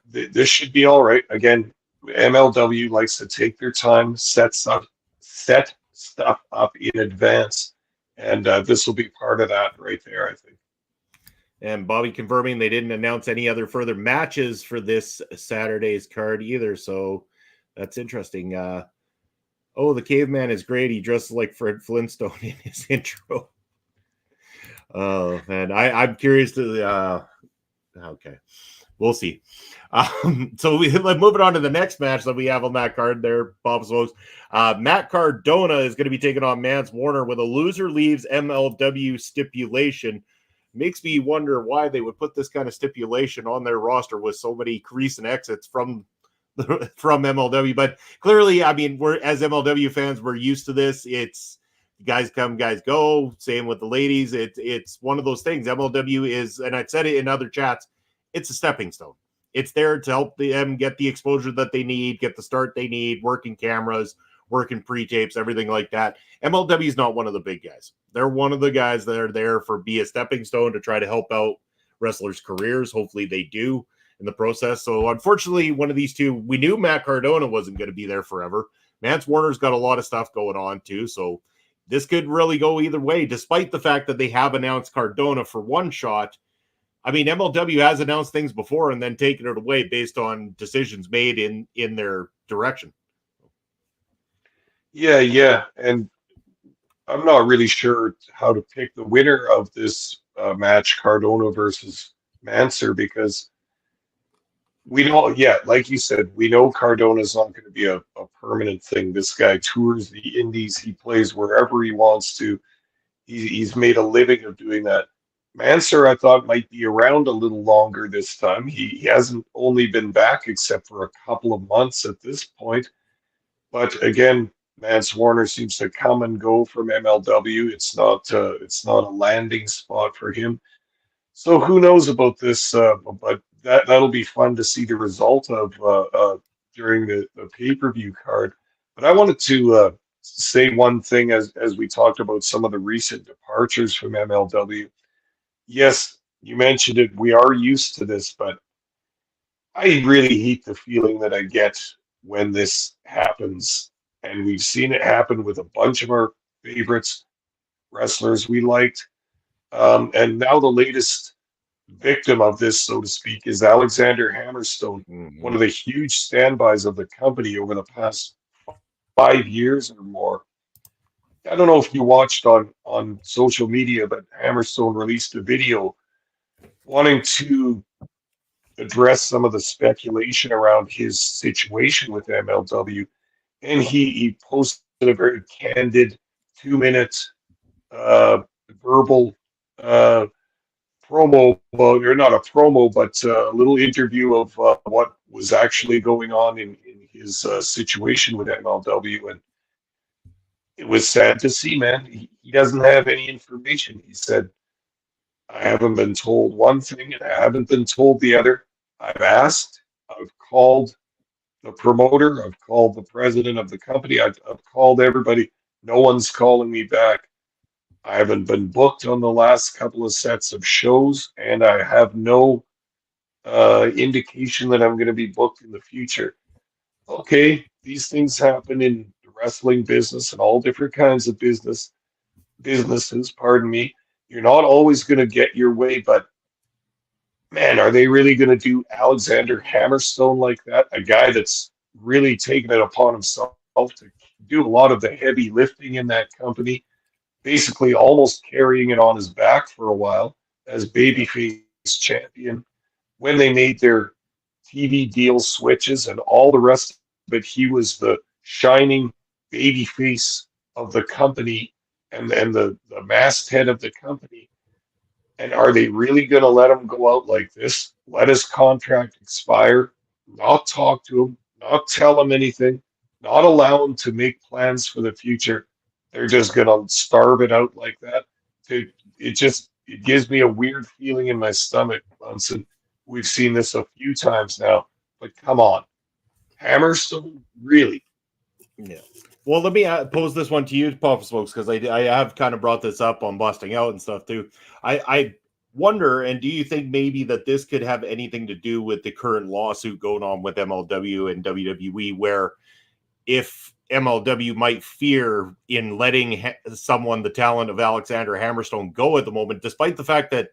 this should be all right. Again, MLW likes to take their time, set stuff up in advance, and this will be part of that right there, I think. And Bobby confirming they didn't announce any other further matches for this Saturday's card either, so that's interesting. The caveman is great. He dresses like Fred Flintstone in his intro. Oh, man, I'm curious to. Okay, we'll see. So moving on to the next match that we have on that card there, Bob Smokes. Matt Cardona is going to be taking on Mance Warner with a loser leaves MLW stipulation. Makes me wonder why they would put this kind of stipulation on their roster with so many recent exits from MLW. But clearly, I mean, we're as MLW fans, we're used to this. It's guys come, guys go. Same with the ladies. It's one of those things. MLW is, and I've said it in other chats, it's a stepping stone. It's there to help them get the exposure that they need, get the start they need, working cameras, working pre-tapes, everything like that. MLW is not one of the big guys. They're one of the guys that are there for be a stepping stone to try to help out wrestlers' careers. Hopefully they do in the process. So unfortunately, one of these two, we knew Matt Cardona wasn't going to be there forever. Mance Warner's got a lot of stuff going on too. So this could really go either way, despite the fact that they have announced Cardona for one shot. I mean, MLW has announced things before and then taken it away based on decisions made in their direction. Yeah. And I'm not really sure how to pick the winner of this match, Cardona versus Manser, because we don't, like you said, we know Cardona's not going to be a permanent thing. This guy tours the indies. He plays wherever he wants to. He's made a living of doing that. Manser, I thought, might be around a little longer this time. He hasn't only been back except for a couple of months at this point. But again, Mance Warner seems to come and go from MLW. It's not a landing spot for him. So who knows about this? But that'll be fun to see the result of during the pay-per-view card. But I wanted to say one thing as we talked about some of the recent departures from MLW. Yes, you mentioned it. We are used to this, but I really hate the feeling that I get when this happens. And we've seen it happen with a bunch of our favorites, wrestlers we liked. And now the latest victim of this, so to speak, is Alexander Hammerstone, one of the huge standbys of the company over the past 5 years or more. I don't know if you watched on social media, but Hammerstone released a video wanting to address some of the speculation around his situation with MLW. And he posted a very candid 2-minute verbal promo promo about, or not a promo, but a little interview of what was actually going on in his situation with MLW, and it was sad to see, man. He doesn't have any information. He said, I haven't been told one thing and I haven't been told the other. I've asked, I've called the promoter, I've called the president of the company, I've called everybody. No one's calling me back. I haven't been booked on the last couple of sets of shows, and I have no indication that I'm going to be booked in the future. Okay, these things happen in the wrestling business and all different kinds of businesses, pardon me. You're not always going to get your way, but man, are they really going to do Alexander Hammerstone like that? A guy that's really taken it upon himself to do a lot of the heavy lifting in that company, basically almost carrying it on his back for a while as babyface champion. When they made their TV deal switches and all the rest of it, he was the shining babyface of the company and the masthead of the company. And are they really going to let him go out like this? Let his contract expire, not talk to him, not tell him anything, not allow him to make plans for the future. They're just going to starve it out like that. It gives me a weird feeling in my stomach, Bunsen. We've seen this a few times now, but come on. Hammerstone, really? Yeah. Well, let me pose this one to you, Papa Smokes, because I have kind of brought this up on busting out and stuff too. I wonder, and do you think maybe that this could have anything to do with the current lawsuit going on with MLW and WWE, where if MLW might fear in letting someone the talent of Alexander Hammerstone go at the moment, despite the fact that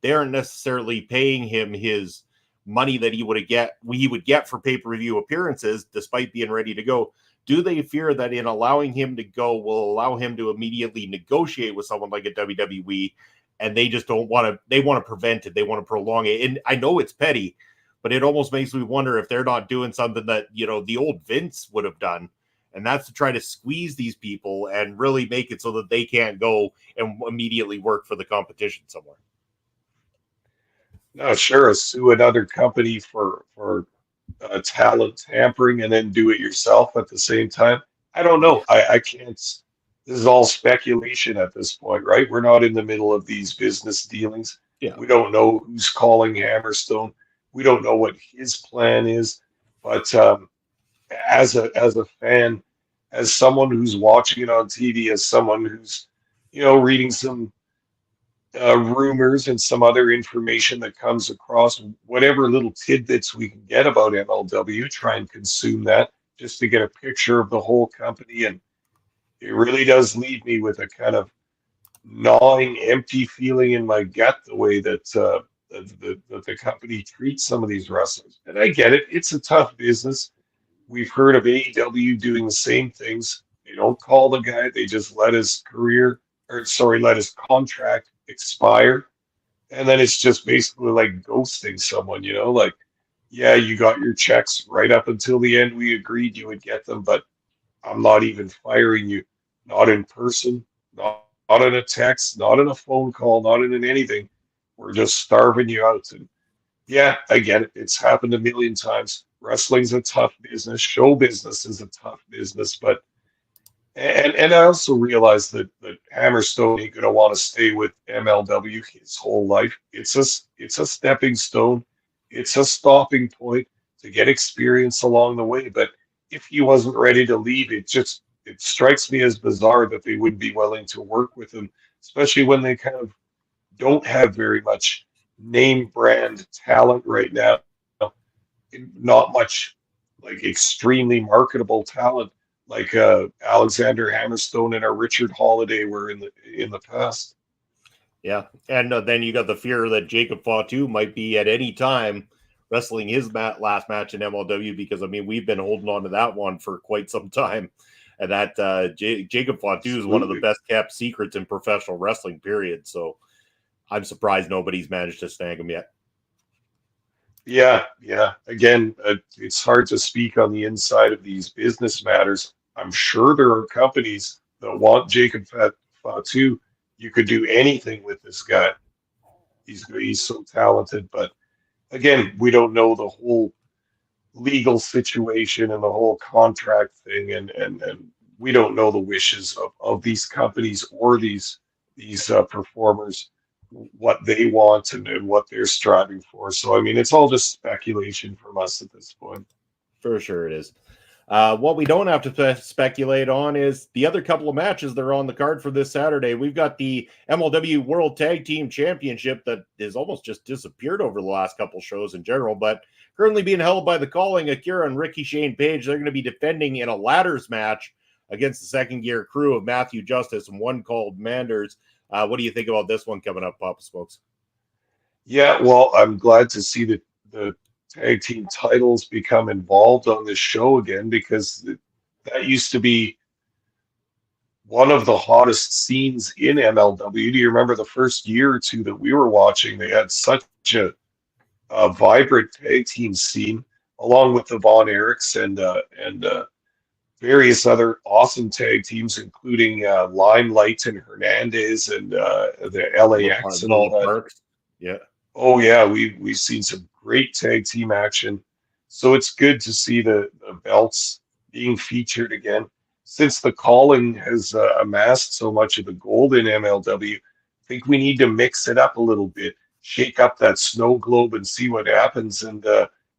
they aren't necessarily paying him his money that he would get for pay-per-view appearances, despite being ready to go. Do they fear that in allowing him to go will allow him to immediately negotiate with someone like a WWE, and they just don't want to, they want to prevent it, they want to prolong it? And I know it's petty, but it almost makes me wonder if they're not doing something that, the old Vince would have done, and that's to try to squeeze these people and really make it so that they can't go and immediately work for the competition somewhere. No, sure, sue another company for talent tampering and then do it yourself at the same time. I don't know. I can't. This is all speculation at this point, right? We're not in the middle of these business dealings. Yeah. We don't know who's calling Hammerstone. We don't know what his plan is. But as a fan, as someone who's watching it on TV, as someone who's reading some rumors and some other information that comes across, whatever little tidbits we can get about MLW, try and consume that just to get a picture of the whole company. And it really does leave me with a kind of gnawing, empty feeling in my gut, the way that the company treats some of these wrestlers. And I get it. It's a tough business. We've heard of AEW doing the same things. They don't call the guy. They just let his contract expire, and then it's just basically like ghosting someone, like, yeah, you got your checks right up until the end, we agreed you would get them, but I'm not even firing you, not in person, not in a text, not in a phone call, not in anything. We're just starving you out. And yeah, I get it. It's happened a million times. Wrestling's a tough business. Show business is a tough business, but And I also realize that Hammerstone ain't going to want to stay with MLW his whole life. It's a stepping stone. It's a stopping point to get experience along the way. But if he wasn't ready to leave, it strikes me as bizarre that they wouldn't be willing to work with him, especially when they kind of don't have very much name brand talent right now. Not much like extremely marketable talent like Alexander Hammerstone and a Richard Holiday were in the past. Yeah, and then you got the fear that Jacob Fatu might be at any time wrestling his last match in MLW, because we've been holding on to that one for quite some time, and that Jacob Fatu is one of the best kept secrets in professional wrestling, period. So I'm surprised nobody's managed to snag him yet. Yeah. Again, it's hard to speak on the inside of these business matters. I'm sure there are companies that want Jacob Fatu. You could do anything with this guy. He's so talented, but again, we don't know the whole legal situation and the whole contract thing, and we don't know the wishes of these companies or these performers, what they want and what they're striving for. So I mean, it's all just speculation from us at this point. For sure it is. What we don't have to speculate on is the other couple of matches that are on the card for this Saturday. We've got the MLW World Tag Team Championship that has almost just disappeared over the last couple shows in general, but currently being held by the Calling, Akira and Ricky Shane Page. They're going to be defending in a ladders match against the second gear crew of Matthew Justice and one called Manders. What do you think about this one coming up, Papa Smokes? Yeah, well, I'm glad to see that the tag team titles become involved on this show again, because that used to be one of the hottest scenes in MLW. Do you remember the first year or two that we were watching? They had such a vibrant tag team scene, along with the Von Erichs and various other awesome tag teams, including Limelight and Hernandez and the LAX and all that. Parks. Yeah. Oh yeah, we've seen some great tag team action. So it's good to see the belts being featured again. Since the Calling has amassed so much of the gold in MLW, I think we need to mix it up a little bit, shake up that snow globe and see what happens, and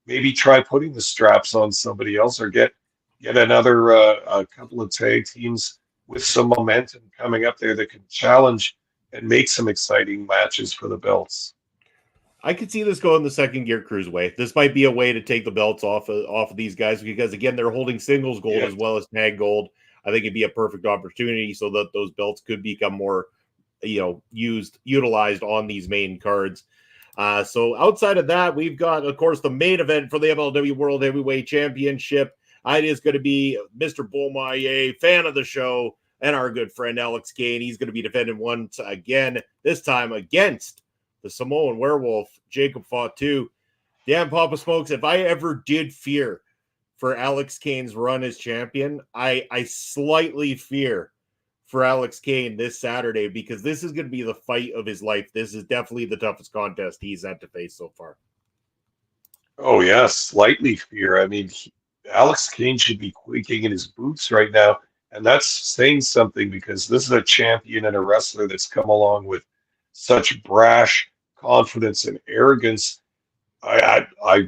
maybe try putting the straps on somebody else, or get another a couple of tag teams with some momentum coming up there that can challenge and make some exciting matches for the belts. I could see this going the second gear cruise way. This might be a way to take the belts off of these guys, because again, they're holding singles gold as well as tag gold. I think it'd be a perfect opportunity so that those belts could become more, utilized on these main cards. So outside of that, we've got, of course, the main event for the MLW World Heavyweight Championship. It is going to be Mr. Beaumaye, fan of the show, and our good friend Alex Kane. He's going to be defending once again, this time against the Samoan Werewolf, Jacob Fatu. Damn, Papa Smokes, if I ever did fear for Alex Kane's run as champion, I slightly fear for Alex Kane this Saturday, because this is going to be the fight of his life. This is definitely the toughest contest he's had to face so far. Oh yeah, slightly fear. I mean, Alex Kane should be quaking in his boots right now, and that's saying something, because this is a champion and a wrestler that's come along with such brash confidence and arrogance. I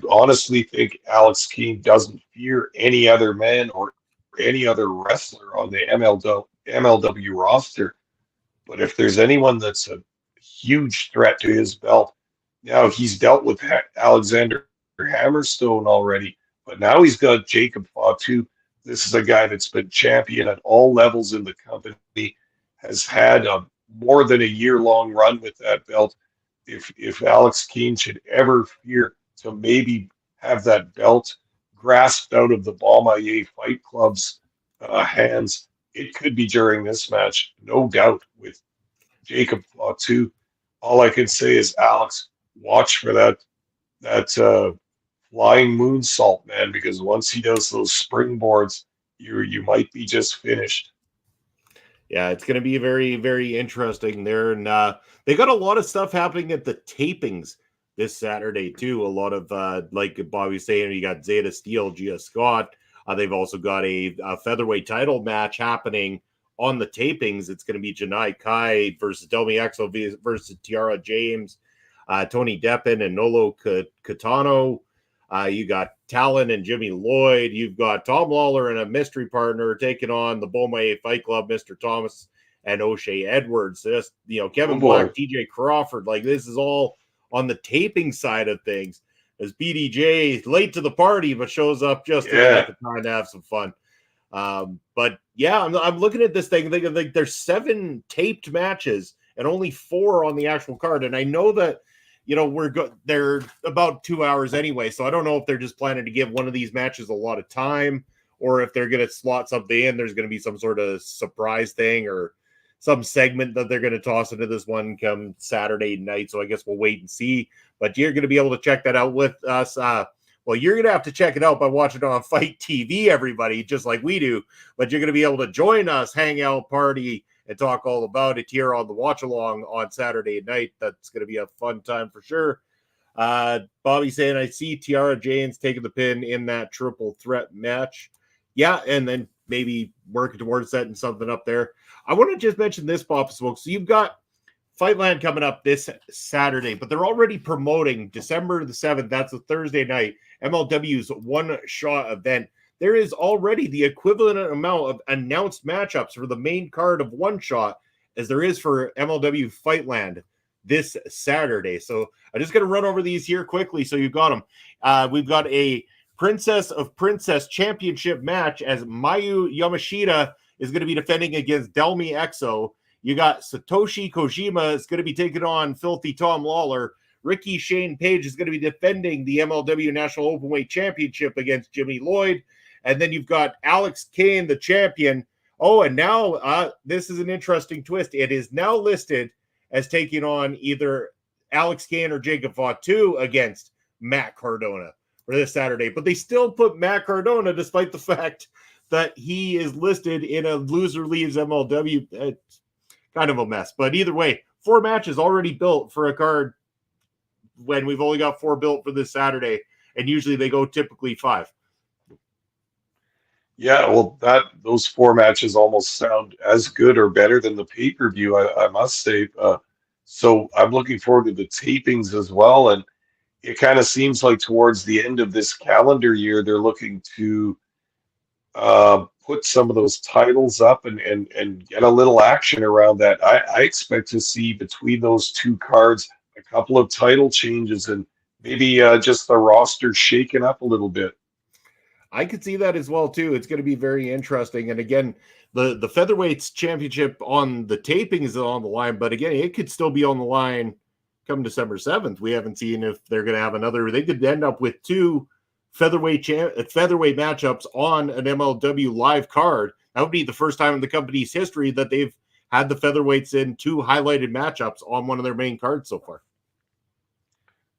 honestly think Alex Kane doesn't fear any other man or any other wrestler on the MLW roster. But if there's anyone that's a huge threat to his belt, now he's dealt with Alexander Hammerstone already, but now he's got Jacob Fatu. This is a guy that's been champion at all levels in the company, has had a more than a year-long run with that belt. If Alex Kane should ever fear to maybe have that belt grasped out of the Beaumaye Fight Club's hands, it could be during this match, no doubt, with Jacob Fatu. All I can say is, Alex, watch for that flying moonsault, man, because once he does those springboards, you might be just finished. Yeah, it's going to be very, very interesting there. And they got a lot of stuff happening at the tapings this Saturday, too. A lot of, like Bobby was saying, you got Zeta Steel, Gia Scott. They've also got a featherweight title match happening on the tapings. It's going to be Janai Kai versus Delmi Exo versus Tiara James, Tony Deppen and Nolo Catano. You got Talon and Jimmy Lloyd. You've got Tom Lawler and a mystery partner taking on the Beaumaye Fight Club, Mr. Thomas and O'Shea Edwards. This, Kevin Black, TJ Crawford. Like, this is all on the taping side of things. As BDJ late to the party, but shows up just at the time to have some fun. But yeah, I'm looking at this thing. Like, there's 7 taped matches and only 4 on the actual card. And I know that, they're about 2 hours anyway. So I don't know if they're just planning to give one of these matches a lot of time, or if they're going to slot something in. There's going to be some sort of surprise thing or some segment that they're going to toss into this one come Saturday night. So I guess we'll wait and see. But you're going to be able to check that out with us. Well, you're going to have to check it out by watching it on Fight TV, everybody, just like we do. But you're going to be able to join us, hang out, party, and talk all about it here on the watch along on Saturday night. That's going to be a fun time for sure. Bobby saying, I see Tiara James taking the pin in that triple threat match. Yeah, and then maybe working towards setting something up there. I want to just mention this, Papa Smoke. So you've got Fightland coming up this Saturday, but they're already promoting December the 7th. That's a Thursday night, MLW's one-shot event. There is already the equivalent amount of announced matchups for the main card of one shot as there is for MLW Fightland this Saturday. So I'm just going to run over these here quickly so you've got them. We've got a Princess of Princess Championship match as Mayu Yamashita is going to be defending against Delmi Exo. You got Satoshi Kojima is going to be taking on Filthy Tom Lawler. Ricky Shane Page is going to be defending the MLW National Openweight Championship against Jimmy Lloyd. And then you've got Alex Kane, the champion. Oh, and now this is an interesting twist. It is now listed as taking on either Alex Kane or Jacob Fatu against Matt Cardona for this Saturday. But they still put Matt Cardona despite the fact that he is listed in a loser leaves MLW. It's kind of a mess. But either way, 4 matches already built for a card when we've only got 4 built for this Saturday. And usually they go typically 5. Yeah, well, those 4 matches almost sound as good or better than the pay-per-view, I must say. So I'm looking forward to the tapings as well. And it kind of seems like towards the end of this calendar year, they're looking to put some of those titles up and get a little action around that. I expect to see between those 2 cards a couple of title changes and maybe just the roster shaken up a little bit. I could see that as well, too. It's going to be very interesting. And again, the Featherweights Championship on the taping is on the line, but again, it could still be on the line come December 7th. We haven't seen if they're going to have another. They could end up with 2 featherweight matchups on an MLW live card. That would be the first time in the company's history that they've had the featherweights in 2 highlighted matchups on one of their main cards so far.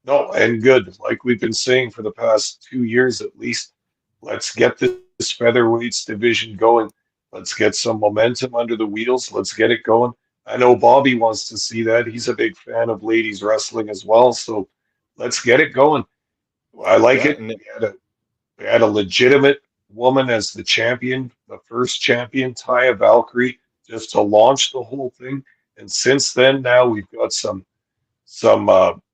No, and good. Like we've been saying for the past 2 years at least, let's get this featherweights division going. Let's get some momentum under the wheels. Let's get it going. I know Bobby wants to see that. He's a big fan of ladies wrestling as well. So let's get it going. I like it. We had a legitimate woman as the champion, the first champion, Taya Valkyrie, just to launch the whole thing. And since then, now we've got some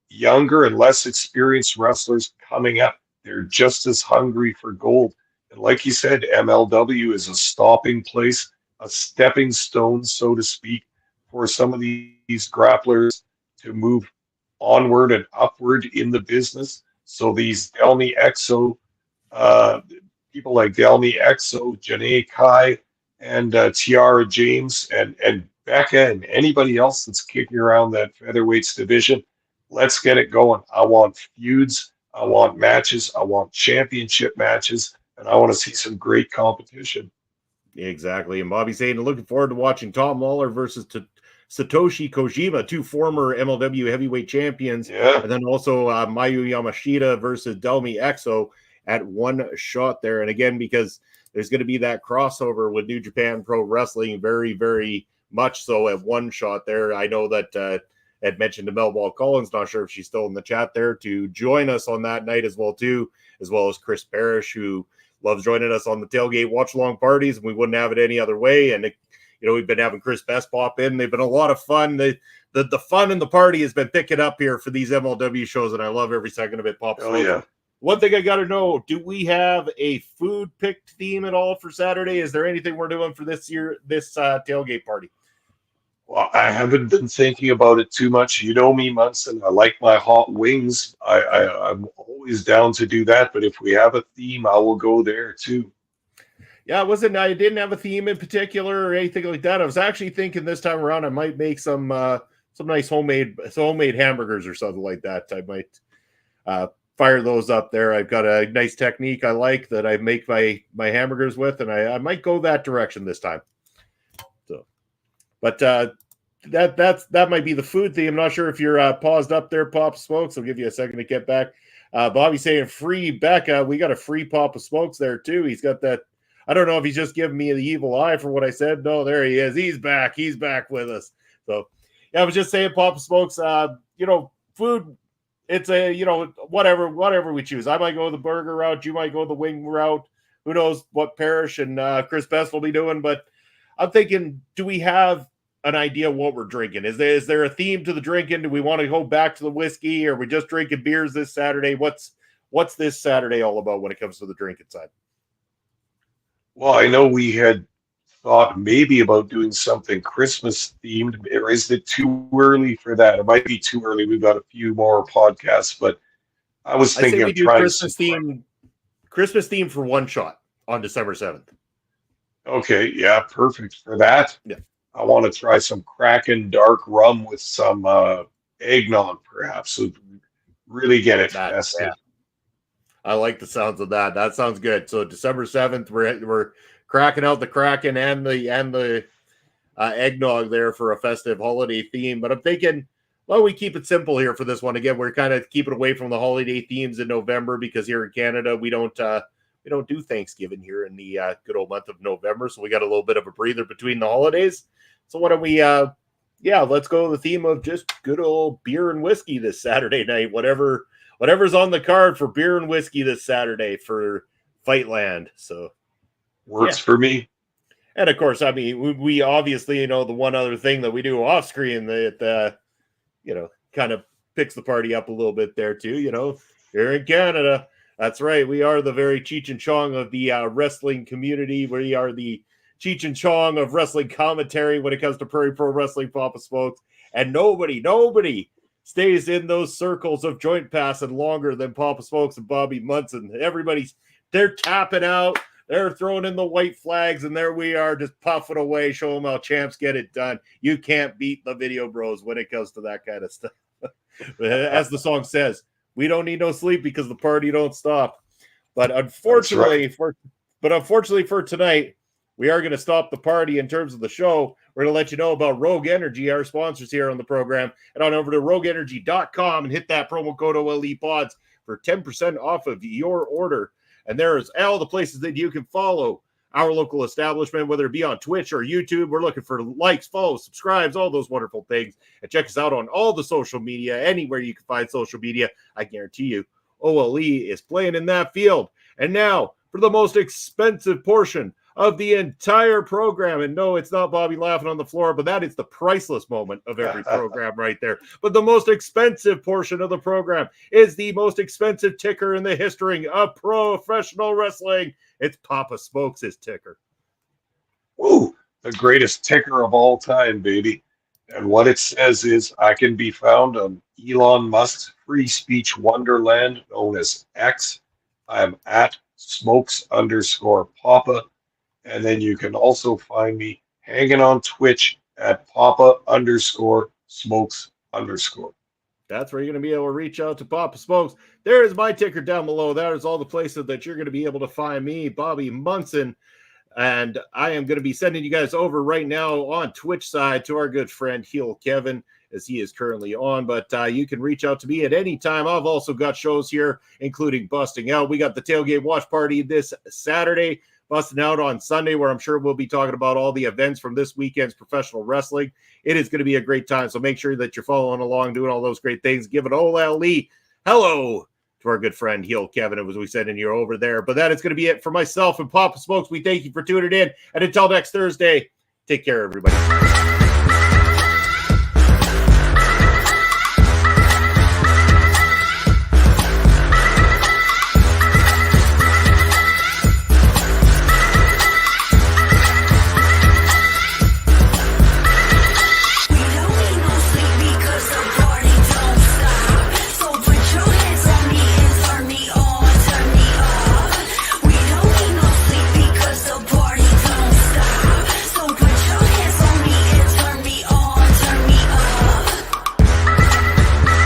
younger and less experienced wrestlers coming up. They're just as hungry for gold. And like you said, MLW is a stopping place, a stepping stone, so to speak, for some of these grapplers to move onward and upward in the business. So these Delmi Exo, people like Delmi Exo, Janae Kai, and Tiara James, and Becca, and anybody else that's kicking around that featherweights division, let's get it going. I want feuds. I want matches. I want championship matches. And I want to see some great competition. Exactly. And Bobby saying, looking forward to watching Tom Lawler versus Satoshi Kojima, 2 former MLW heavyweight champions. Yeah. And then also Mayu Yamashita versus Delmi Exo at one shot there. And again, because there's going to be that crossover with New Japan Pro Wrestling, very, very much so at one shot there. I know that had mentioned to Melball Collins, not sure if she's still in the chat there, to join us on that night as well, too, as well as Chris Parrish, who loves joining us on the tailgate watch-along parties, and we wouldn't have it any other way. And, we've been having Chris Best pop in. They've been a lot of fun. The fun and the party has been picking up here for these MLW shows, and I love every second of it, Pop. Oh, yeah. One thing I got to know, do we have a food picked theme at all for Saturday? Is there anything we're doing for this tailgate party? Well, I haven't been thinking about it too much. You know me, Munson. I like my hot wings. I'm always down to do that. But if we have a theme, I will go there too. Yeah, I didn't have a theme in particular or anything like that. I was actually thinking this time around I might make some nice homemade hamburgers or something like that. I might fire those up there. I've got a nice technique I like that I make my hamburgers with, and I might go that direction this time. So, but that might be the food theme. I'm not sure if you're paused up there, Pop Smokes. I'll give you a second to get back. Bobby saying free Becca. We got a free Pop of Smokes there too. He's got that. I don't know if he's just giving me the evil eye for what I said. No, there he is. He's back. He's back with us. So, yeah, I was just saying, Papa Smokes, food, it's a, whatever we choose. I might go the burger route. You might go the wing route. Who knows what Parrish and Chris Best will be doing. But I'm thinking, do we have an idea what we're drinking? Is there a theme to the drinking? Do we want to go back to the whiskey? Or are we just drinking beers this Saturday? What's this Saturday all about when it comes to the drinking side? Well, I know we had thought maybe about doing something Christmas themed, or is it too early for that? It might be too early. We've got a few more podcasts, but I was thinking of trying Christmas theme for one shot on December 7th. Okay, yeah, perfect for that. Yeah. I want to try some Kraken dark rum with some eggnog, perhaps, so really get it festive. Yeah. I like the sounds of that. That sounds good. So December 7th, we're cracking out the Kraken and the eggnog there for a festive holiday theme. But I'm thinking, well, we keep it simple here for this one. Again, we're kind of keeping away from the holiday themes in November because here in Canada we don't do Thanksgiving here in the good old month of November. So we got a little bit of a breather between the holidays. So why don't we let's go with the theme of just good old beer and whiskey this Saturday night. Whatever's on the card for beer and whiskey this Saturday for Fightland. So works for me. And of course, I mean, we obviously, the one other thing that we do off screen that, kind of picks the party up a little bit there too, here in Canada. That's right. We are the very Cheech and Chong of the wrestling community. We are the Cheech and Chong of wrestling commentary when it comes to Prairie Pro Wrestling, Papa Smokes. And nobody stays in those circles of joint passing longer than Papa Smokes and Bobby Munson. They're tapping out. They're throwing in the white flags, and there we are just puffing away, show them how champs get it done. You can't beat the Video Bros when it comes to that kind of stuff. As the song says, we don't need no sleep because the party don't stop. But unfortunately, for tonight, we are going to stop the party in terms of the show. We're going to let you know about Rogue Energy, our sponsors here on the program. Head on over to rogueenergy.com and hit that promo code OLEPODS for 10% off of your order. And there's all the places that you can follow our local establishment, whether it be on Twitch or YouTube. We're looking for likes, follows, subscribes, all those wonderful things. And check us out on all the social media, anywhere you can find social media. I guarantee you, OLE is playing in that field. And now, for the most expensive portion of the entire program. And no, it's not Bobby laughing on the floor, but that is the priceless moment of every program right there. But the most expensive portion of the program is the most expensive ticker in the history of professional wrestling. It's Papa Smokes' ticker. Woo! The greatest ticker of all time, baby. And what it says is, I can be found on Elon Musk's free speech wonderland known as X. I'm at Smokes_Papa. And then you can also find me hanging on Twitch at Papa_Smokes_. That's where you're going to be able to reach out to Papa Smokes. There is my ticker down below. That is all the places that you're going to be able to find me, Bobby Munson. And I am going to be sending you guys over right now on Twitch side to our good friend Heel Kevin, as he is currently on. But you can reach out to me at any time. I've also got shows here, including Busting Out. We got the Tailgate Watch Party this Saturday. Busting Out on Sunday, where I'm sure we'll be talking about all the events from this weekend's professional wrestling. It is going to be a great time, so make sure that you're following along, doing all those great things. Give it OLE hello to our good friend Heel Kevin, as we said in here over there. But that is going to be it for myself and Papa Smokes. We thank you for tuning in, and until next Thursday, take care, everybody.